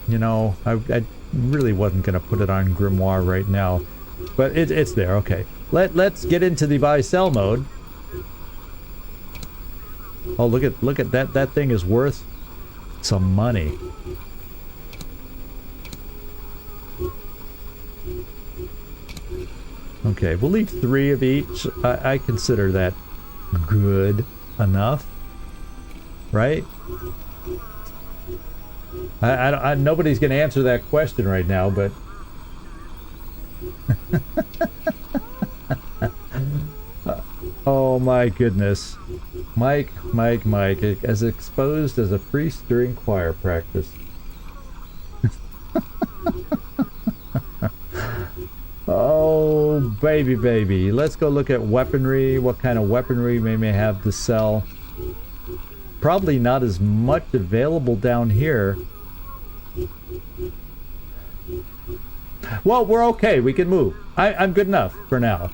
you know, I really wasn't going to put it on Grimoire right now. But it's there, okay. Let's get into the buy-sell mode. Oh, look at that. That thing is worth some money. Okay, we'll leave 3 of each. I consider that good enough, right? Nobody's going to answer that question right now, but oh my goodness, Mike, as exposed as a priest during choir practice. Oh, baby. Let's go look at weaponry. What kind of weaponry we may have to sell. Probably not as much available down here. Well, we're okay. We can move. I'm good enough for now.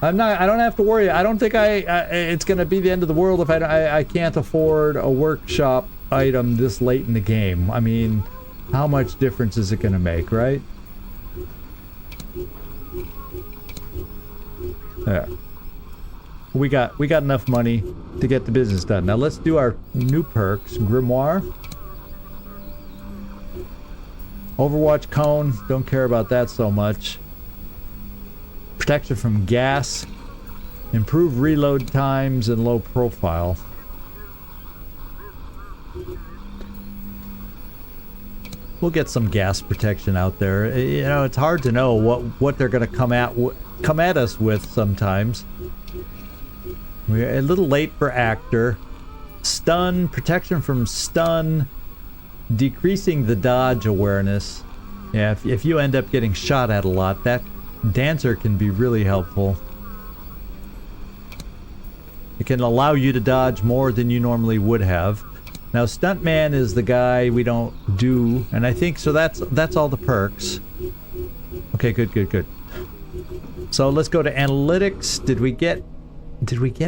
I don't have to worry. I don't think it's going to be the end of the world if I can't afford a workshop item this late in the game. I mean, how much difference is it going to make, right? Yeah. We got enough money to get the business done. Now let's do our new perks. Grimoire. Overwatch cone. Don't care about that so much. Protection from gas. Improve reload times and low profile. we'll get some gas protection out there. You know, it's hard to know what they're going to come at us with sometimes. We're a little late for actor. Stun, protection from stun, decreasing the dodge awareness. Yeah, if you end up getting shot at a lot, that dancer can be really helpful. It can allow you to dodge more than you normally would have. Now, Stuntman is the guy we don't do, and I think so. That's all the perks. Okay, good. So let's go to analytics. Did we get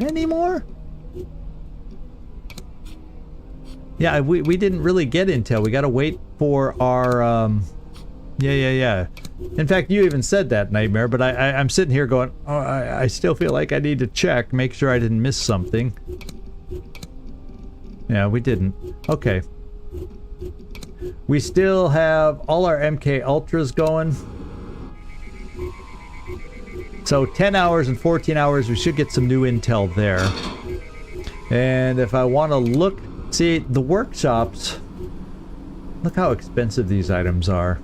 any more? Yeah, we didn't really get intel. We got to wait for our yeah. In fact, you even said that, Nightmare, but I'm sitting here going, oh, I still feel like I need to check, make sure I didn't miss something. Yeah, we didn't. Okay. We still have all our MK Ultras going. So 10 hours and 14 hours, we should get some new intel there. And if I want to look, see, the workshops, look how expensive these items are.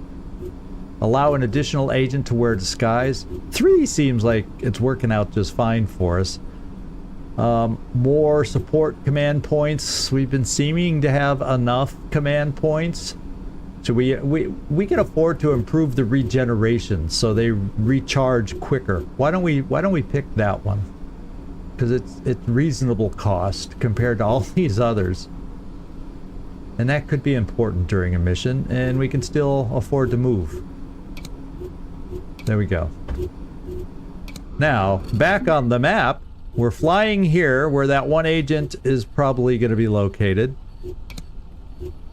Allow an additional agent to wear disguise. 3 seems like it's working out just fine for us. More support command points. We've been seeming to have enough command points. So we can afford to improve the regeneration so they recharge quicker. Why don't we pick that one? Because it's reasonable cost compared to all these others. And that could be important during a mission, and we can still afford to move. There we go. Now, back on the map, we're flying here where that one agent is probably going to be located.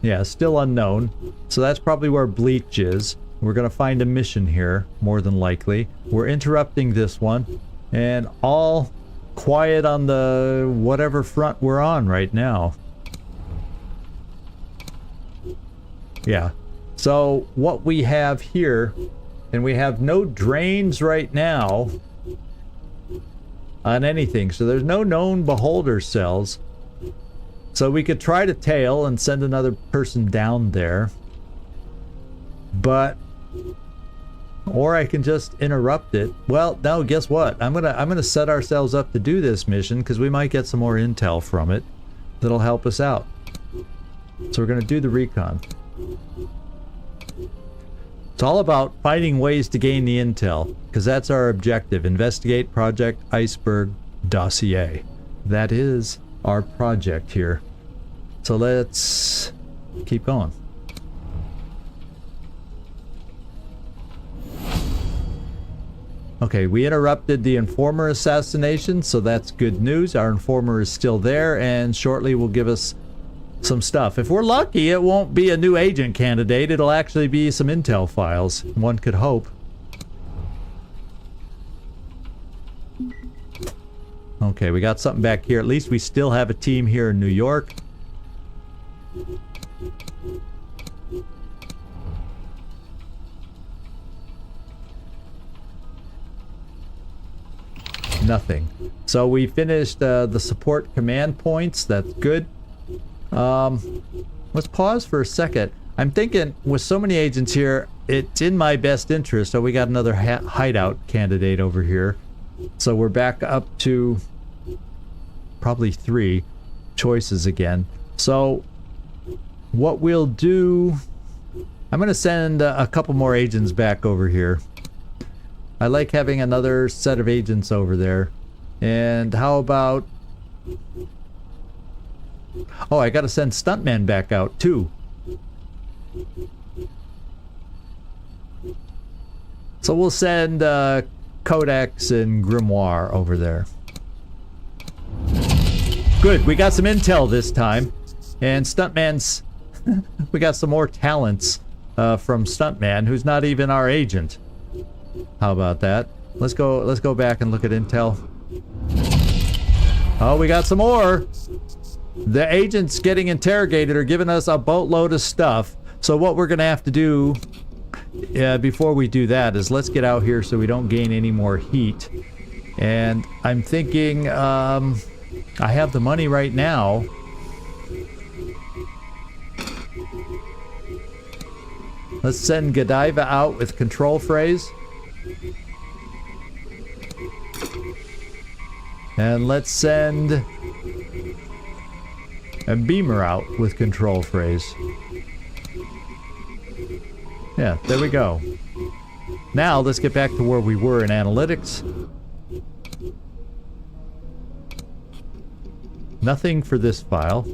Yeah, still unknown. So that's probably where Bleach is. We're going to find a mission here, more than likely. We're interrupting this one, and all quiet on the whatever front we're on right now. Yeah. So what we have here, and we have no drains right now on anything. So there's no known beholder cells. So we could try to tail and send another person down there. But or I can just interrupt it. Well, no, guess what? I'm gonna set ourselves up to do this mission because we might get some more intel from it that'll help us out. So we're gonna do the recon. It's all about finding ways to gain the intel, because that's our objective. Investigate Project Iceberg dossier. That is our project here. So let's keep going. Okay, we interrupted the informer assassination, so that's good news. Our informer is still there, and shortly will give us some stuff. If we're lucky, it won't be a new agent candidate. It'll actually be some intel files. One could hope. Okay, we got something back here. At least we still have a team here in New York. Nothing. So we finished the support command points. That's good. Let's pause for a second. I'm thinking with so many agents here, it's in my best interest. So we got another hideout candidate over here. So we're back up to probably 3 choices again. So what we'll do, I'm going to send a couple more agents back over here. I like having another set of agents over there. And how about... Oh, I gotta send Stuntman back out, too. So we'll send Codex and Grimoire over there. Good, we got some intel this time. And Stuntman's... we got some more talents from Stuntman, who's not even our agent. How about that? Let's go back and look at intel. Oh, we got some more! The agents getting interrogated are giving us a boatload of stuff. So what we're going to have to do before we do that is let's get out here so we don't gain any more heat. And I'm thinking I have the money right now. Let's send Godiva out with control phrase. And let's send a Beamer out with control phrase. Yeah, there we go. Now let's get back to where we were in analytics. Nothing for this file.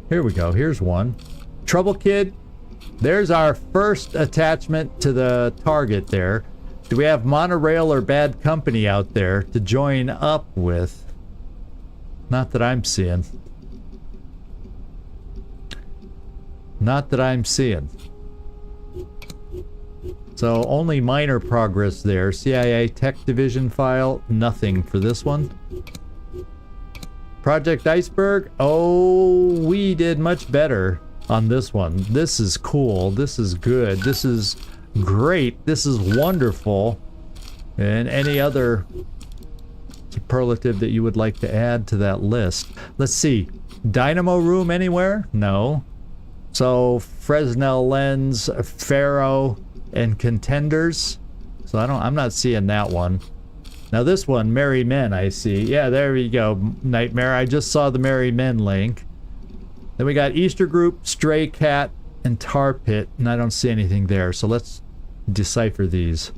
Here we go. Here's one. Trouble Kid. There's our first attachment to the target there. Do we have monorail or bad company out there to join up with? Not that I'm seeing. Not that I'm seeing. So only minor progress there. CIA Tech Division file. Nothing for this one. Project Iceberg. Oh, we did much better on this one. This is cool. This is good. This is great. This is wonderful. And any other superlative that you would like to add to that list? Let's see. Dynamo room anywhere? No. So Fresnel lens, Pharaoh, and contenders. So I'm not seeing that one. Now this one, Merry Men, I see. Yeah, there we go, Nightmare. I just saw the Merry Men link. Then we got Easter Group, Stray Cat, and Tar Pit, and I don't see anything there. So let's decipher these.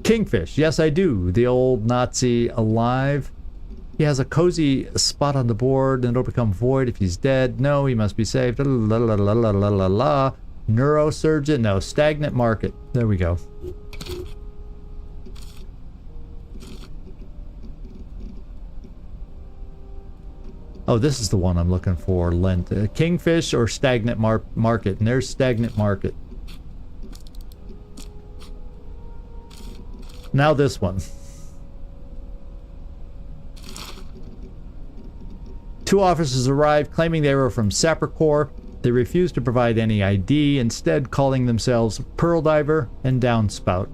Kingfish, yes I do. The old Nazi alive. He has a cozy spot on the board, and it'll become void if he's dead. No, he must be saved. La la la la la la la. Neurosurgeon, no. Stagnant market. There we go. Oh, this is the one I'm looking for. Lent. Kingfish or stagnant market. And there's stagnant market. Now this one. Two officers arrived claiming they were from Sapper Corps. They refused to provide any ID, instead calling themselves Pearl Diver and Downspout.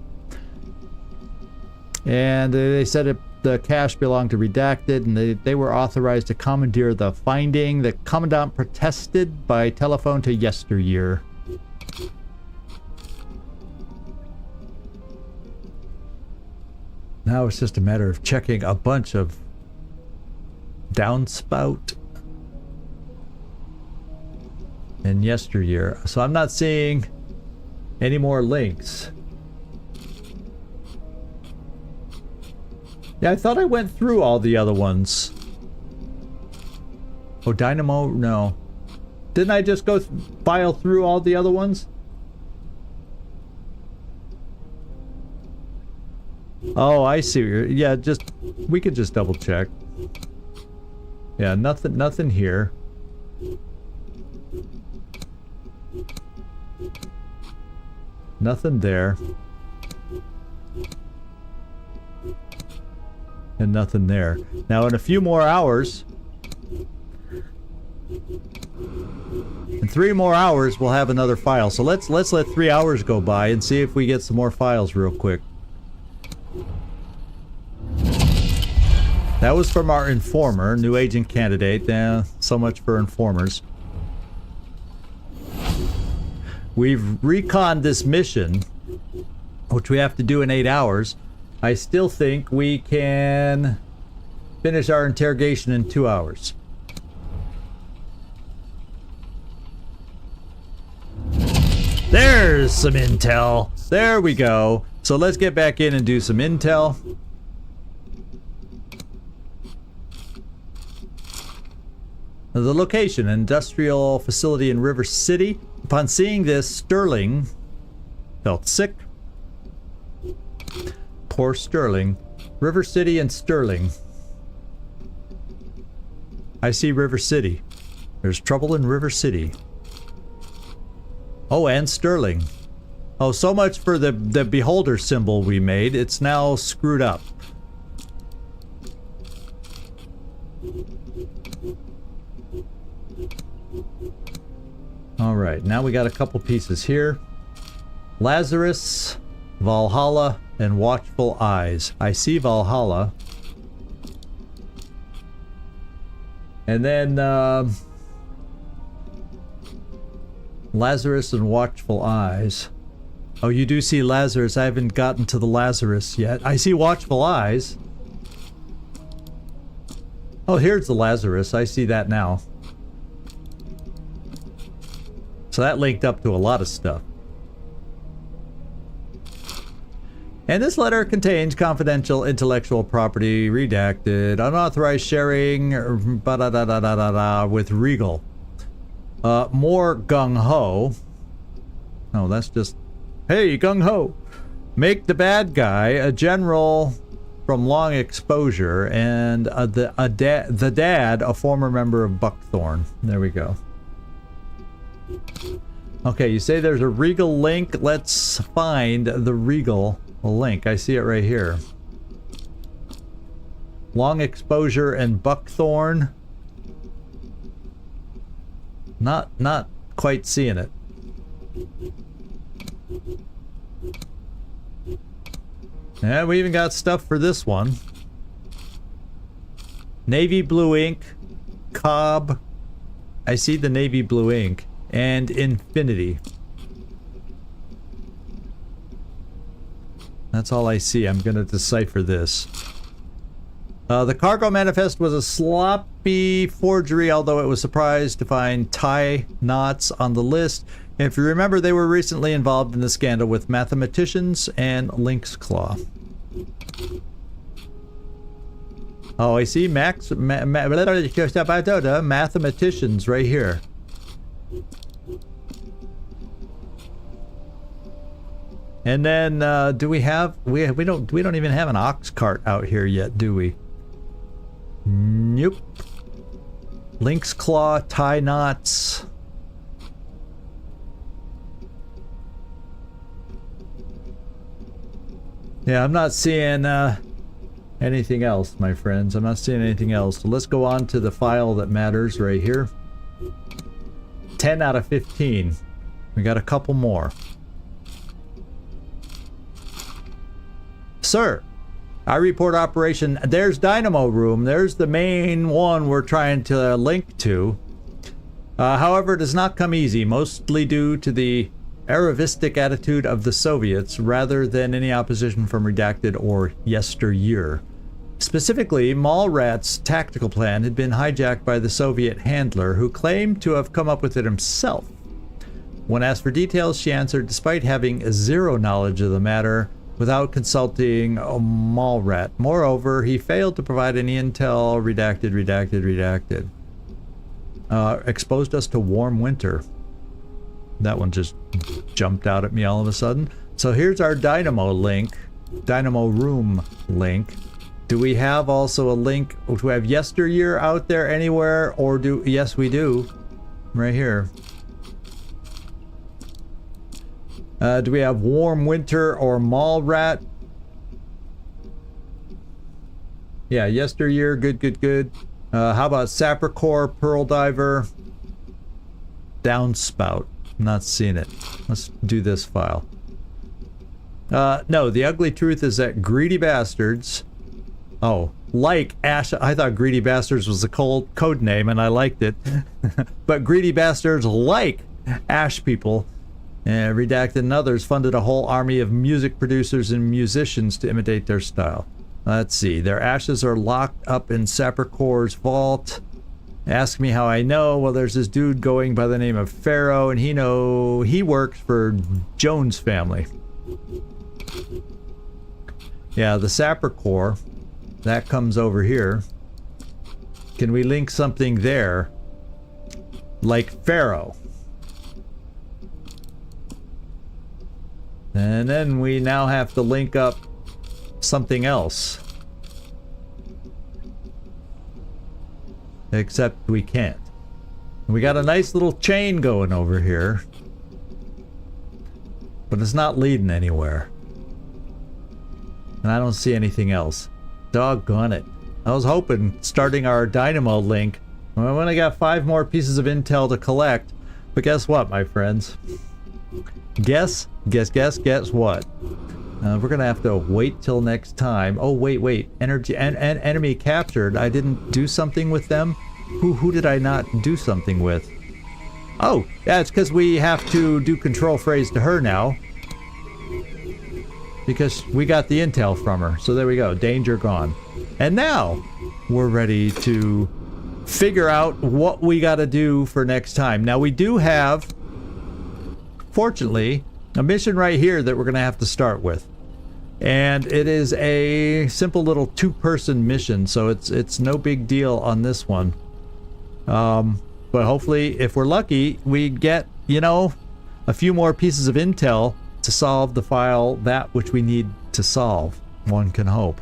And they said the cash belonged to Redacted, and they were authorized to commandeer the finding. The Commandant protested by telephone to yesteryear. Now it's just a matter of checking a bunch of Downspout and yesteryear. So I'm not seeing any more links. Yeah, I thought I went through all the other ones. Oh, Dynamo? No. Didn't I just go file through all the other ones? Oh, I see. Yeah, we could just double check. Yeah, nothing here. Nothing there. And nothing there. Now in a few more hours, in 3 more hours, we'll have another file. So let's let 3 hours go by and see if we get some more files real quick. That was from our informer, new agent candidate. So much for informers. We've reconned this mission, which we have to do in 8 hours. I still think we can finish our interrogation in 2 hours. There's some intel. There we go. So let's get back in and do some intel. The location, industrial facility in River City. Upon seeing this, Sterling felt sick. Poor Sterling. River City and Sterling. I see River City. There's trouble in River City. Oh, and Sterling. Oh, so much for the beholder symbol we made. It's now screwed up. Alright, now we got a couple pieces here. Lazarus, Valhalla, and Watchful Eyes. I see Valhalla. And then, Lazarus and watchful eyes. Oh, you do see Lazarus. I haven't gotten to the Lazarus yet. I see watchful eyes. Oh, here's the Lazarus. I see that now. So that linked up to a lot of stuff. And this letter contains confidential intellectual property, redacted, unauthorized sharing, with Regal. More gung-ho. Oh, that's just... Hey, gung-ho! Make the bad guy a general from long exposure, and the dad, a former member of Buckthorn. There we go. Okay, you say there's a Regal link. Let's find the Regal link. I see it right here. Long exposure and Buckthorn. Not quite seeing it. Yeah, we even got stuff for this one. Navy blue ink, Cobb. I see the navy blue ink, and Infinity. That's all I see. I'm gonna decipher this. The cargo manifest was a sloppy forgery, although it was surprised to find tie knots on the list. If you remember, they were recently involved in the scandal with mathematicians and Lynx Claw. Oh, I see mathematicians right here. And then do we have we don't even have an ox cart out here yet, do we? Nope. Lynx Claw, tie knots. Yeah, I'm not seeing anything else, my friends. I'm not seeing anything else. So let's go on to the file that matters right here. 10 out of 15. We got a couple more. Sir, I report operation. There's Dynamo Room. There's the main one we're trying to link to. However, it does not come easy, mostly due to the Aravistic attitude of the Soviets rather than any opposition from Redacted or yesteryear. Specifically, Mallrat's tactical plan had been hijacked by the Soviet handler, who claimed to have come up with it himself. When asked for details, she answered, despite having zero knowledge of the matter, without consulting Mallrat. Moreover, he failed to provide any intel. Redacted. Exposed us to warm winter. That one just jumped out at me all of a sudden. So here's our Dynamo link. Dynamo Room link. Do we have also a link? Do we have yesteryear out there anywhere? Or do... Yes, we do. Right here. Do we have warm winter or Mallrat? Yeah, yesteryear. Good. How about Sapper Core, Pearl Diver? Downspout. Not seeing it. Let's do this file. No, the ugly truth is that greedy bastards... Oh, like Ash... I thought Greedy Bastards was the code name, and I liked it. But greedy bastards like Ash people, Redacted and others, funded a whole army of music producers and musicians to imitate their style. Let's see. Their ashes are locked up in Sapper Core's vault. Ask me how I know. Well, there's this dude going by the name of Pharaoh, and he works for Jones family. Yeah, the Sapper Core, that comes over here. Can we link something there? Like Pharaoh. And then we now have to link up something else. Except we can't. We got a nice little chain going over here. But it's not leading anywhere. And I don't see anything else. Doggone it. I was hoping, starting our Dynamo link, we only got 5 more pieces of intel to collect. But guess what, my friends? Guess what? We're gonna have to wait till next time. Oh, wait. Enemy captured. I didn't do something with them? Who did I not do something with? Oh, yeah, it's because we have to do control phrase to her now. Because we got the intel from her. So there we go. Danger gone. And now we're ready to figure out what we got to do for next time. Now we do have, fortunately, a mission right here that we're going to have to start with. And it is a simple little 2-person mission. So it's no big deal on this one. But hopefully, if we're lucky, we get, you know, a few more pieces of intel to solve the file that which we need to solve. One can hope.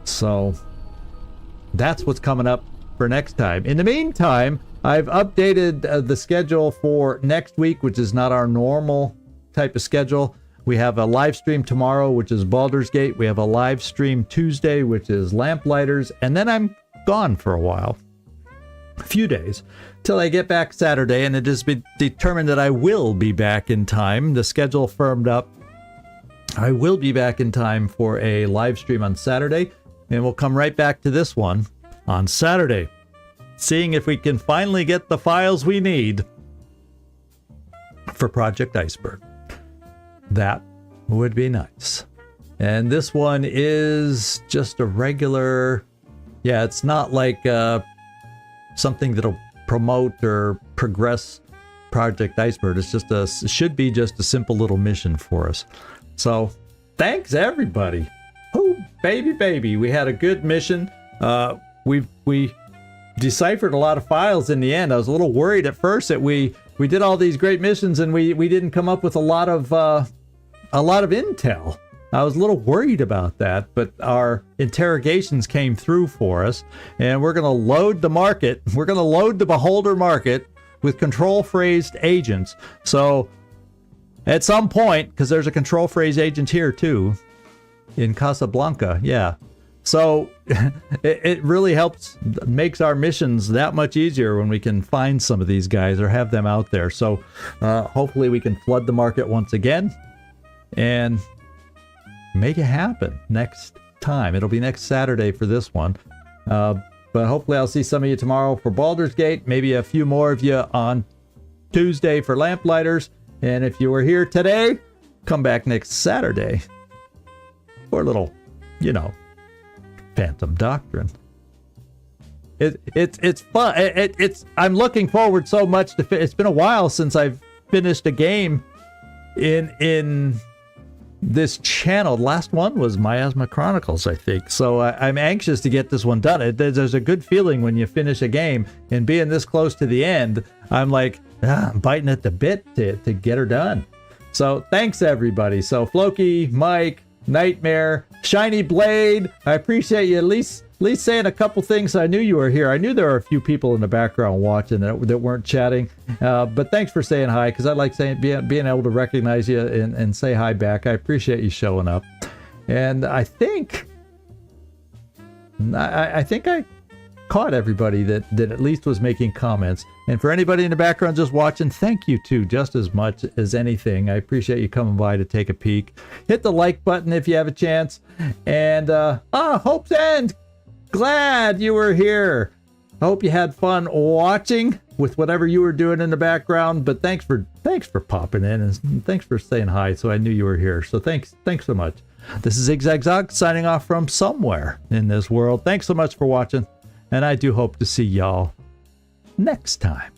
So that's what's coming up for next time. In the meantime, I've updated the schedule for next week, which is not our normal type of schedule. We have a live stream tomorrow, which is Baldur's Gate. We have a live stream Tuesday, which is Lamplighters. And then I'm gone for a while. A few days till I get back Saturday, and it has been determined that I will be back in time. The schedule firmed up. I will be back in time for a live stream on Saturday, and we'll come right back to this one on Saturday, seeing if we can finally get the files we need for Project Iceberg. That would be nice. And this one is just a regular, yeah, it's not like something that'll promote or progress Project Iceberg. It's just it should be just a simple little mission for us. So thanks everybody. Oh baby, we had a good mission. We deciphered a lot of files in the end. I was a little worried at first that we did all these great missions and we didn't come up with a lot of intel. I was a little worried about that, but our interrogations came through for us, and we're going to load the market. We're going to load the beholder market with control phrased agents. So at some point, because there's a control phrase agent here too, in Casablanca, yeah. So it really helps, makes our missions that much easier when we can find some of these guys or have them out there. So hopefully we can flood the market once again and make it happen next time. It'll be next Saturday for this one. But hopefully I'll see some of you tomorrow for Baldur's Gate. Maybe a few more of you on Tuesday for Lamplighters. And if you were here today, come back next Saturday for a little, you know, Phantom Doctrine. It's fun. I'm looking forward so much to it's been a while since I've finished a game in this channel. The last one was Miasma Chronicles, I think. So I'm anxious to get this one done. There's a good feeling when you finish a game, and being this close to the end, I'm like, I'm biting at the bit to get her done. So thanks everybody. So Floki, Mike, Nightmare, Shiny Blade, I appreciate you at least saying a couple things. I knew you were here. I knew there were a few people in the background watching that weren't chatting. But thanks for saying hi, because I like being able to recognize you and say hi back. I appreciate you showing up. And I think I caught everybody that at least was making comments. And for anybody in the background just watching, thank you too, just as much as anything. I appreciate you coming by to take a peek. Hit the like button if you have a chance. And Hope's End, glad you were here. I hope you had fun watching with whatever you were doing in the background. But thanks for popping in, and thanks for saying hi. So I knew you were here. So thanks so much. This is Zigzag signing off from somewhere in this world. Thanks so much for watching, and I do hope to see y'all next time.